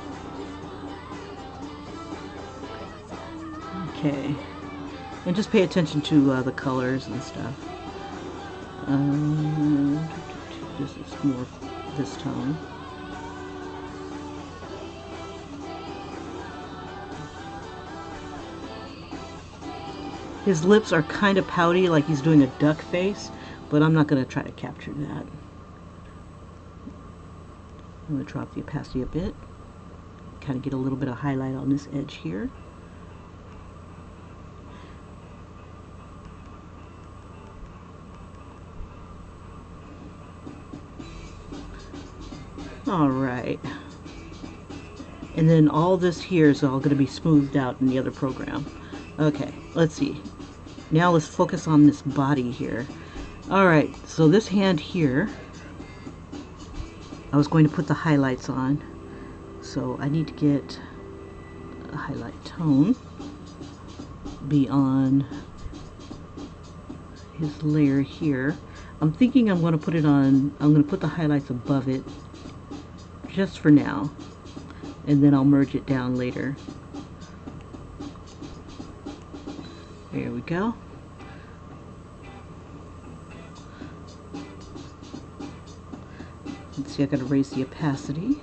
Okay. And just pay attention to the colors and stuff. This is more this tone. His lips are kind of pouty, like he's doing a duck face, but I'm not going to try to capture that. I'm going to drop the opacity a bit, kind of get a little bit of highlight on this edge here. Alright. And then all this here is all going to be smoothed out in the other program. Okay, let's see. Now let's focus on this body here. Alright, so this hand here, I was going to put the highlights on. So I need to get a highlight tone, be on his layer here. I'm thinking I'm going to put it on, I'm going to put the highlights above it, just for now. And then I'll merge it down later. There we go. Let's see, I gotta raise the opacity.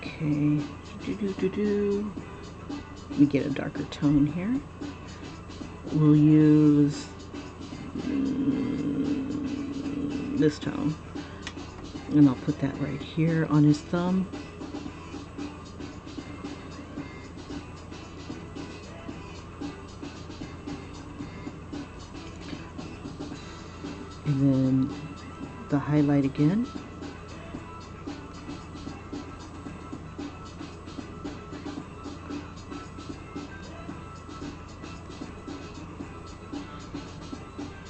Okay, let me get a darker tone here. We'll use this tone, and I'll put that right here on his thumb. And then the highlight again.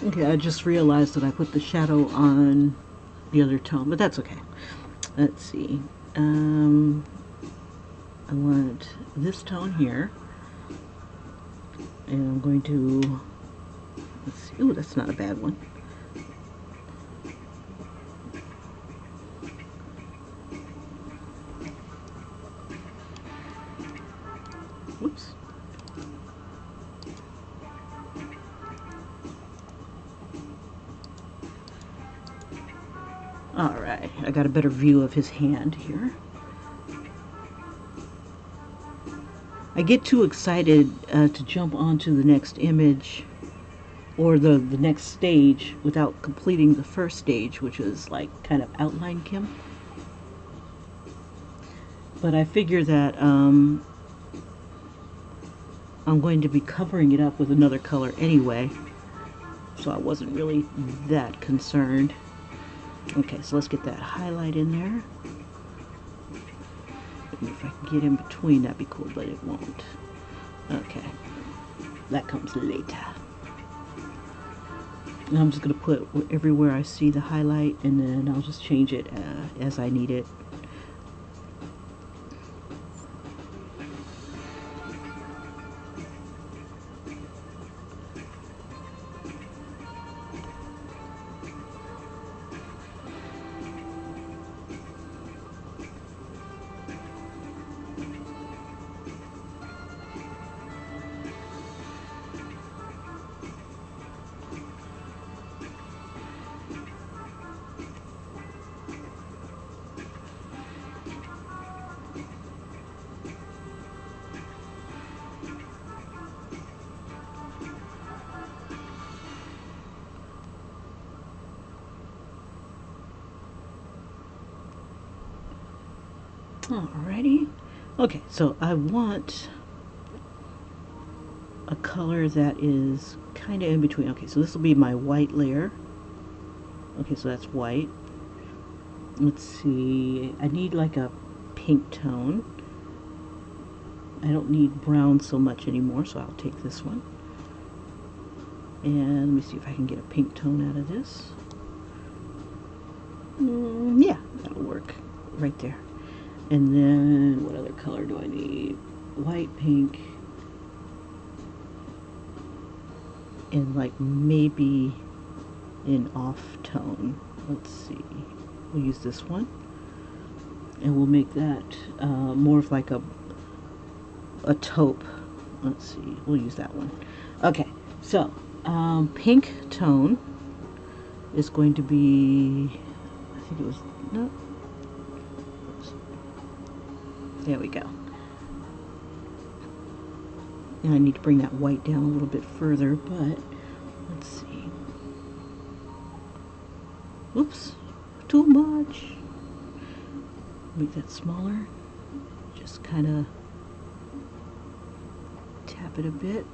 Okay, I just realized that I put the shadow on the other tone, but that's okay. Let's see. I want this tone here, and I'm going to, let's see. Ooh, that's not a bad one. Whoops. Alright, I got a better view of his hand here. I get too excited to jump onto the next image or the next stage without completing the first stage, which is like kind of outline Kim. But I figure that I'm going to be covering it up with another color anyway, so I wasn't really that concerned. Okay, so let's get that highlight in there. If I can get in between, that'd be cool, but it won't. Okay, that comes later. And I'm just going to put everywhere I see the highlight, and then I'll just change it as I need it. Alrighty. Okay, so I want a color that is kind of in between. Okay, so this will be my white layer. Okay, so that's white. Let's see, I need like a pink tone. I don't need brown so much anymore, so I'll take this one. And let me see if I can get a pink tone out of this. Yeah, that'll work right there. And then what other color do I need? White, pink, and like maybe an off tone. Let's see, we'll use this one, and we'll make that more of like a taupe. Let's see, we'll use that one. Okay, so pink tone is going to be, I think it was, no, there we go. And I need to bring that white down a little bit further, but let's see. Oops, too much. Make that smaller. Just kind of tap it a bit.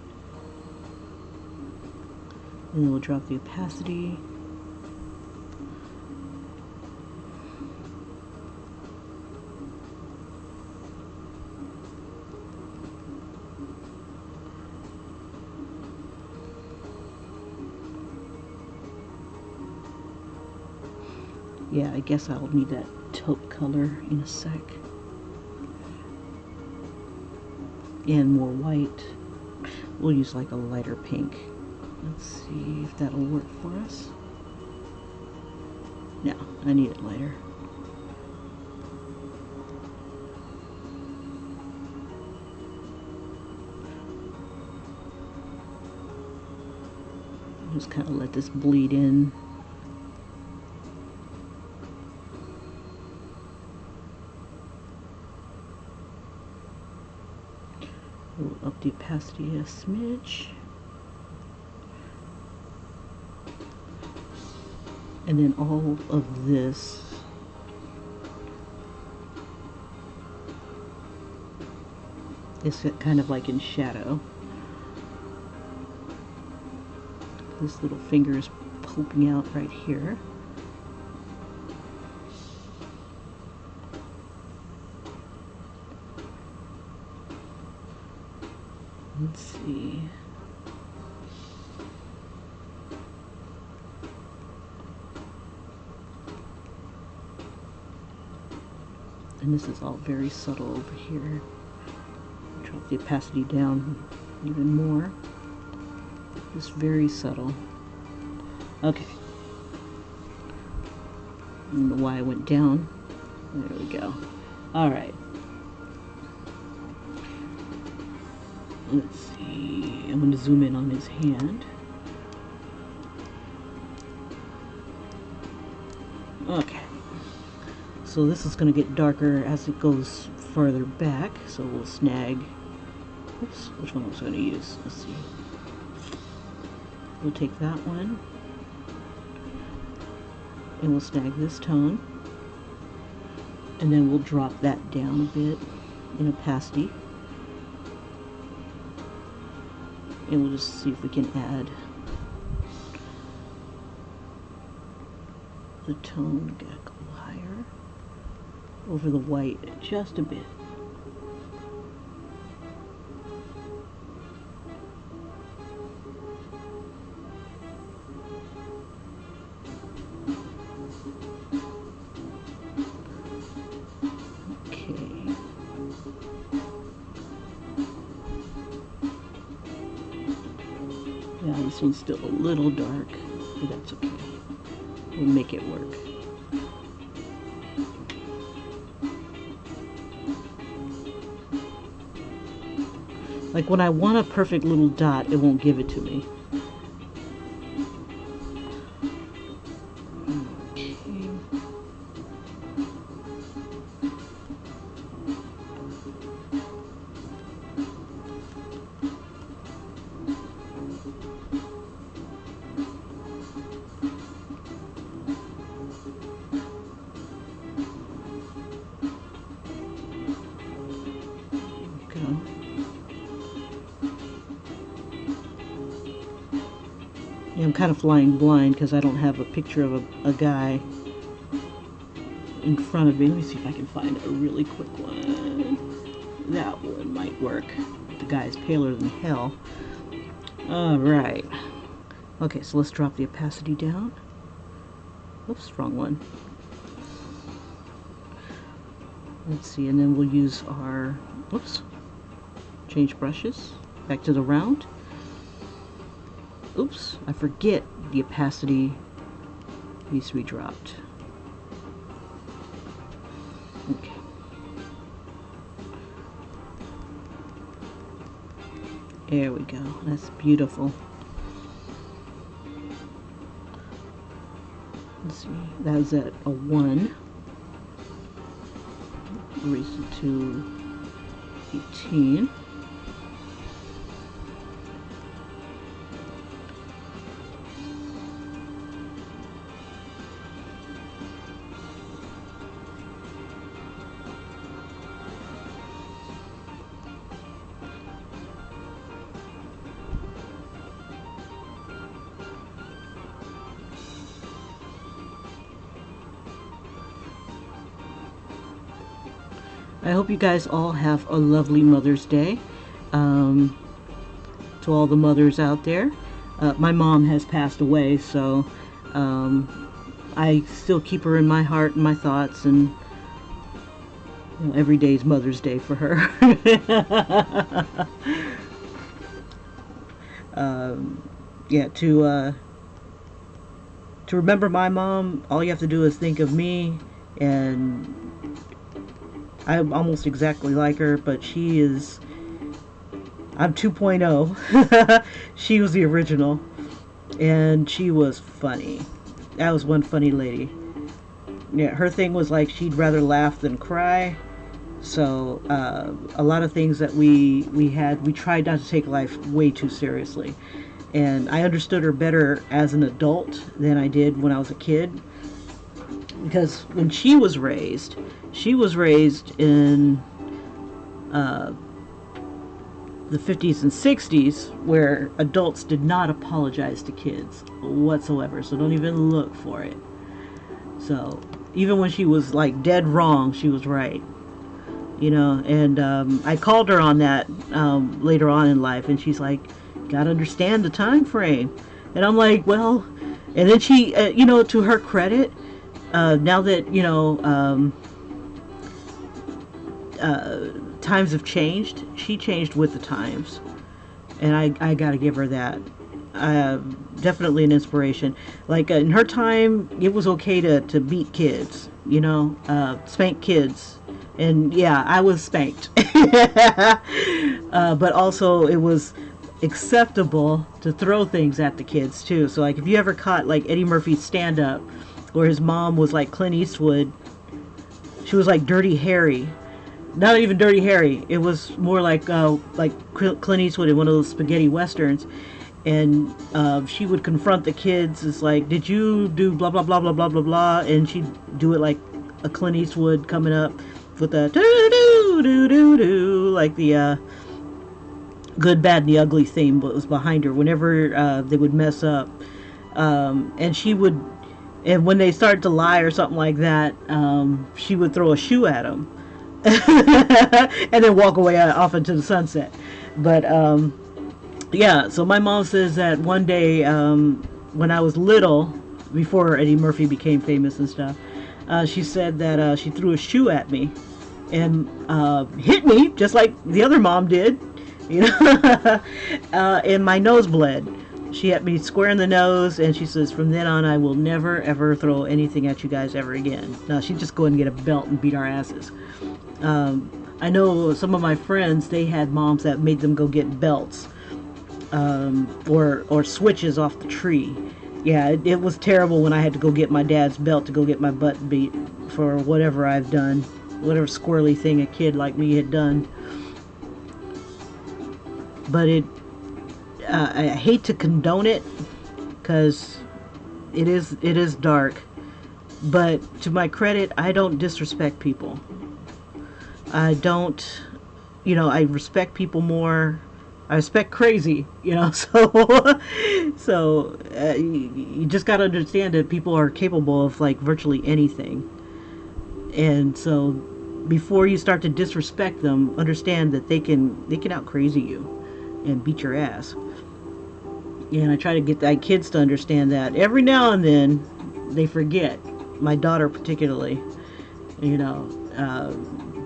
And then we'll drop the opacity. Yeah, I guess I'll need that taupe color in a sec. And more white. We'll use like a lighter pink. Let's see if that'll work for us. No, I need it lighter. Just kind of let this bleed in. We'll up the opacity a smidge. And then all of this is kind of like in shadow. This little finger is poking out right here. Let's see. And this is all very subtle over here. Drop the opacity down even more. Just very subtle. Okay. I don't know why I went down. There we go. Alright. Let's see. I'm going to zoom in on his hand. Okay. So this is going to get darker as it goes further back. So we'll snag. Oops, which one was I going to use? Let's see. We'll take that one. And we'll snag this tone. And then we'll drop that down a bit in opacity. And we'll just see if we can add the tone back a little higher over the white just a bit. Yeah, this one's still a little dark, but that's okay. We'll make it work. Like when I want a perfect little dot, it won't give it to me. I'm kind of flying blind because I don't have a picture of a guy in front of me. Let me see if I can find a really quick one. That one might work. The guy's paler than hell. Alright. Okay, so let's drop the opacity down. Oops, wrong one. Let's see, and then we'll use our, oops, change brushes, back to the round. Oops, I forget the opacity needs to be dropped. Okay. There we go, that's beautiful. Let's see, that was at a 1. Raise it to 18. I hope you guys all have a lovely Mother's Day. To all the mothers out there. My mom has passed away, so I still keep her in my heart and my thoughts, and you know, every day is Mother's Day for her. Yeah, to remember my mom, all you have to do is think of me, and I'm almost exactly like her, but she is, I'm 2.0. She was the original, and she was funny. That was one funny lady. Yeah, her thing was like she'd rather laugh than cry. So a lot of things that we tried not to take life way too seriously. And I understood her better as an adult than I did when I was a kid. Because when she was raised in the 50s and 60s, where adults did not apologize to kids whatsoever, so don't even look for it. So even when she was like dead wrong, she was right, you know. And I called her on that later on in life, and she's like, gotta understand the time frame. And I'm like, well, and then she you know, to her credit, now that, you know, times have changed, she changed with the times, and I gotta give her that. Definitely an inspiration. Like in her time, it was okay to beat kids, you know, spank kids, and yeah, I was spanked. But also it was acceptable to throw things at the kids too. So like if you ever caught like Eddie Murphy's stand-up where his mom was like Clint Eastwood, she was like Dirty Harry. Not even Dirty Harry. It was more like Clint Eastwood in one of those spaghetti westerns, and she would confront the kids. It's like, did you do blah blah blah blah blah blah blah? And she'd do it like a Clint Eastwood coming up with a doo doo doo doo doo, like the Good, Bad, and the Ugly theme was behind her whenever they would mess up, and she would, and when they started to lie or something like that, she would throw a shoe at them. And then walk away off into the sunset. But yeah, so my mom says that one day when I was little, before Eddie Murphy became famous and stuff, she said that she threw a shoe at me and hit me just like the other mom did, you know. And my nose bled. She hit me square in the nose, and she says, from then on I will never ever throw anything at you guys ever again. Now she'd just go and get a belt and beat our asses. I know some of my friends, they had moms that made them go get belts, or switches off the tree. Yeah, it was terrible when I had to go get my dad's belt to go get my butt beat for whatever I've done, whatever squirrely thing a kid like me had done. But I hate to condone it, because it is dark. But to my credit, I don't disrespect people. I don't, you know, I respect people more. I respect crazy, you know, so you just got to understand that people are capable of like virtually anything. And so before you start to disrespect them, understand that they can out crazy you and beat your ass. And I try to get my kids to understand that. Every now and then they forget, my daughter particularly, you know.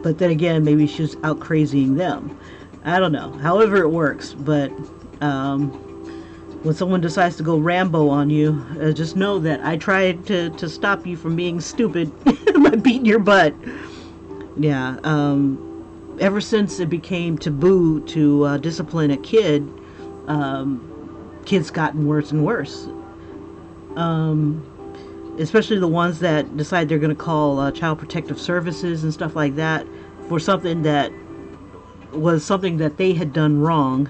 But then again, maybe she's out crazying them. I don't know. However it works. But when someone decides to go Rambo on you, just know that I tried to stop you from being stupid by beating your butt. Yeah. Ever since it became taboo to discipline a kid, kids gotten worse and worse. Especially the ones that decide they're going to call child protective services and stuff like that for something that was something that they had done wrong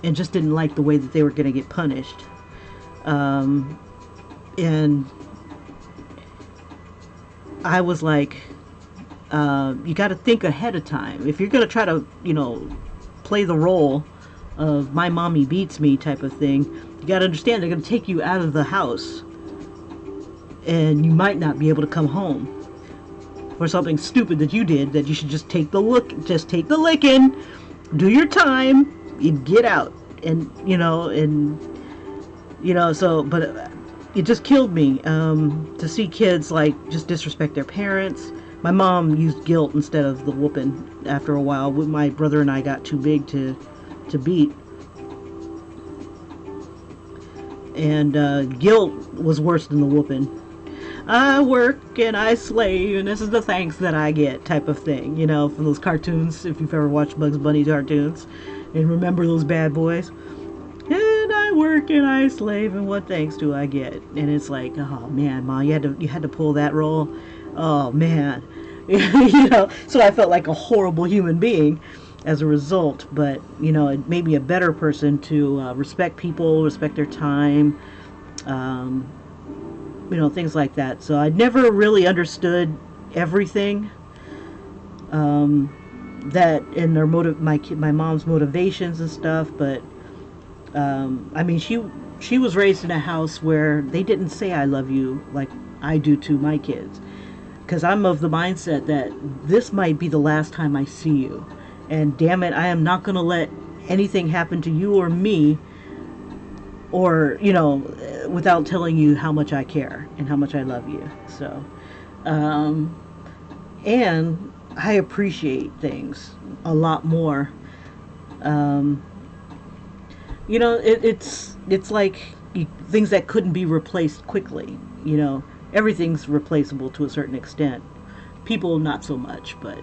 and just didn't like the way that they were going to get punished. And I was like, you got to think ahead of time. If you're going to try to, play the role of my mommy beats me type of thing, you got to understand they're going to take you out of the house. And you might not be able to come home for something stupid that you did, that you should just take the licking, do your time, and get out. And, but it just killed me to see kids, like, just disrespect their parents. My mom used guilt instead of the whooping after a while. My brother and I got too big to beat. And guilt was worse than the whooping. I work and I slave, and this is the thanks that I get type of thing, from those cartoons, if you've ever watched Bugs Bunny cartoons, and remember those bad boys. And I work and I slave, and what thanks do I get? And it's like, oh man, Mom, you had to pull that role. Oh man, So I felt like a horrible human being as a result. But it made me a better person to respect people, respect their time. Things like that. So I never really understood everything that in their my mom's motivations and stuff. But she was raised in a house where they didn't say I love you like I do to my kids, because I'm of the mindset that this might be the last time I see you, and damn it, I am not going to let anything happen to you or me, or without telling you how much I care and how much I love you. So and I appreciate things a lot more. It's like things that couldn't be replaced quickly. Everything's replaceable to a certain extent. People not so much, but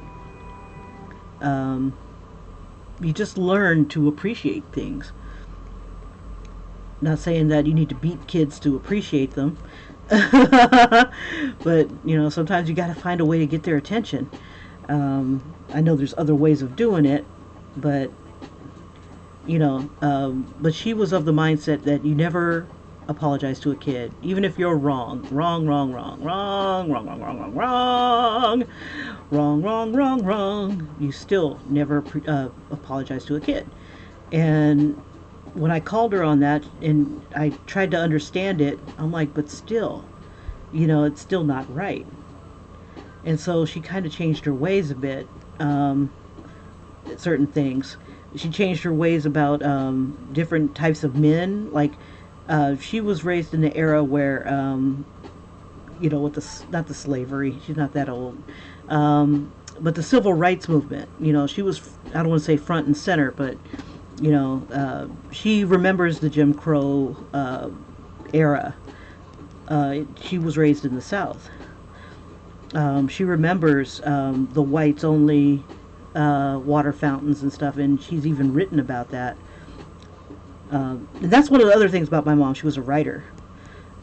you just learn to appreciate things. Not saying that you need to beat kids to appreciate them, but sometimes you got to find a way to get their attention. I know there's other ways of doing it, but but she was of the mindset that you never apologize to a kid, even if you're wrong, you still never apologize to a kid. And when I called her on that and I tried to understand it, I'm like, but still, it's still not right. And so she kind of changed her ways a bit, certain things. She changed her ways about different types of men. Like, she was raised in the era where, with not the slavery, she's not that old, but the civil rights movement. She was, I don't want to say front and center, but she remembers the Jim Crow era. She was raised in the South. She remembers the whites only water fountains and stuff, and she's even written about that. And that's one of the other things about my mom. She was a writer,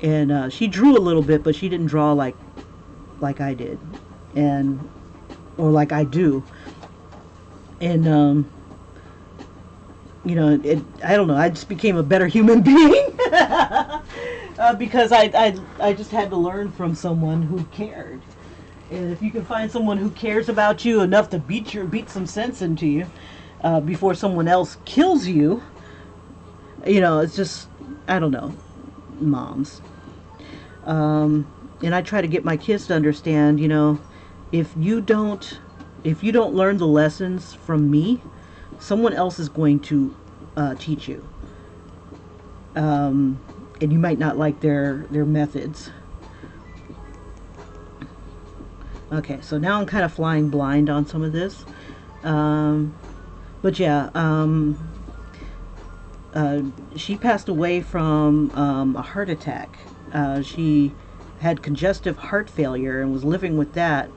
and she drew a little bit, but she didn't draw like I did, or like I do. And I don't know, I just became a better human being because I just had to learn from someone who cared. And if you can find someone who cares about you enough to beat some sense into you before someone else kills you, it's just, I don't know. moms. And I try to get my kids to understand, you know, if you don't learn the lessons from me, someone else is going to teach you. And you might not like their methods. Okay, so now I'm kind of flying blind on some of this. But yeah, she passed away from a heart attack. She had congestive heart failure and was living with that.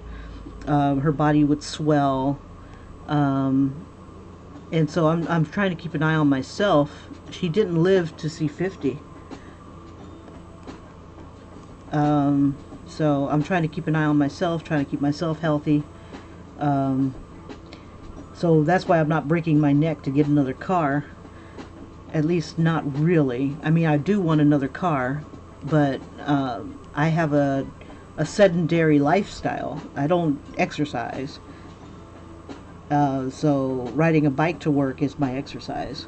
Her body would swell. And so I'm trying to keep an eye on myself. She didn't live to see 50. So I'm trying to keep an eye on myself, trying to keep myself healthy. So that's why I'm not breaking my neck to get another car. At least not really. I mean, I do want another car, but I have a sedentary lifestyle. I don't exercise. So riding a bike to work is my exercise.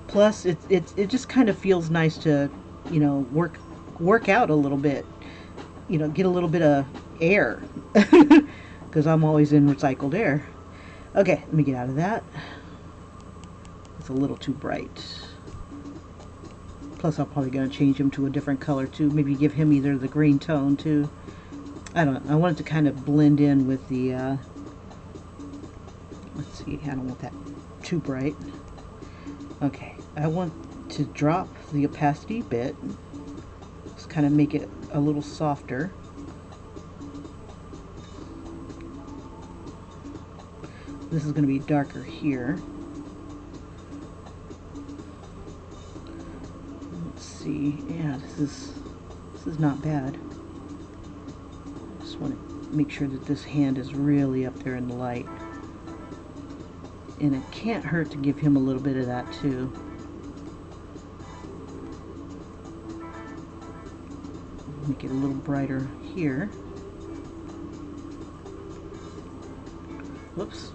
Plus, it just kind of feels nice to, you know, work out a little bit. You know, get a little bit of air. Because I'm always in recycled air. Okay, let me get out of that. It's a little too bright. Plus, I'm probably going to change him to a different color too. Maybe give him either the green tone too. I don't know. I want it to kind of blend in with the... let's see. I don't want that too bright. Okay. I want to drop the opacity a bit. Just kind of make it a little softer. This is going to be darker here. Let's see. Yeah, this is not bad. Just want to make sure that this hand is really up there in the light. And it can't hurt to give him a little bit of that too. Make it a little brighter here. Whoops.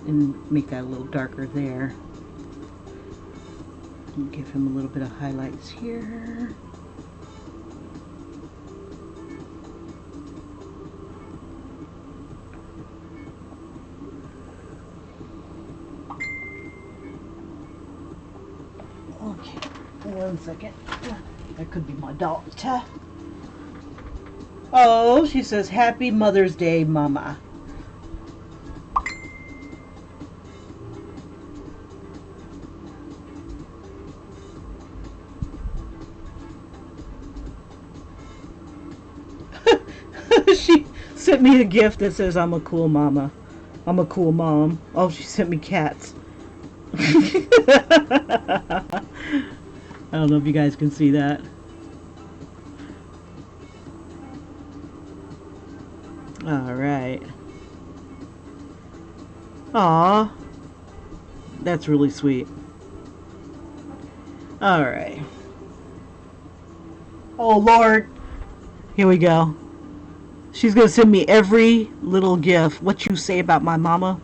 And make that a little darker there. And give him a little bit of highlights here. Okay, 1 second. That could be my daughter. Oh, she says, Happy Mother's Day, Mama. She sent me a gift that says, I'm a cool mama. I'm a cool mom. Oh, she sent me cats. I don't know if you guys can see that. Alright. Aw. That's really sweet. Alright. Oh, Lord. Here we go. She's going to send me every little gift. What you say about my mama?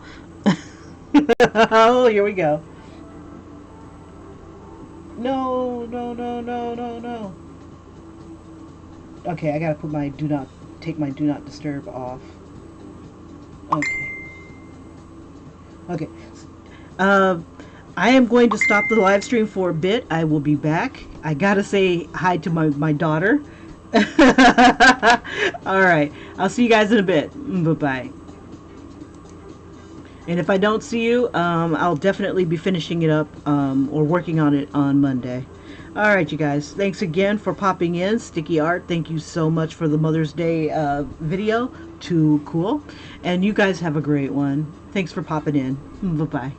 Oh, here we go. No, no, no, no, no, no. Okay, I gotta put my take my do not disturb off. Okay. Okay. I am going to stop the live stream for a bit. I will be back. I gotta say hi to my daughter. Alright. I'll see you guys in a bit. Bye-bye. And if I don't see you, I'll definitely be finishing it up or working on it on Monday. Alright, you guys. Thanks again for popping in. Sticky Art, thank you so much for the Mother's Day video. Too cool. And you guys have a great one. Thanks for popping in. Bye-bye.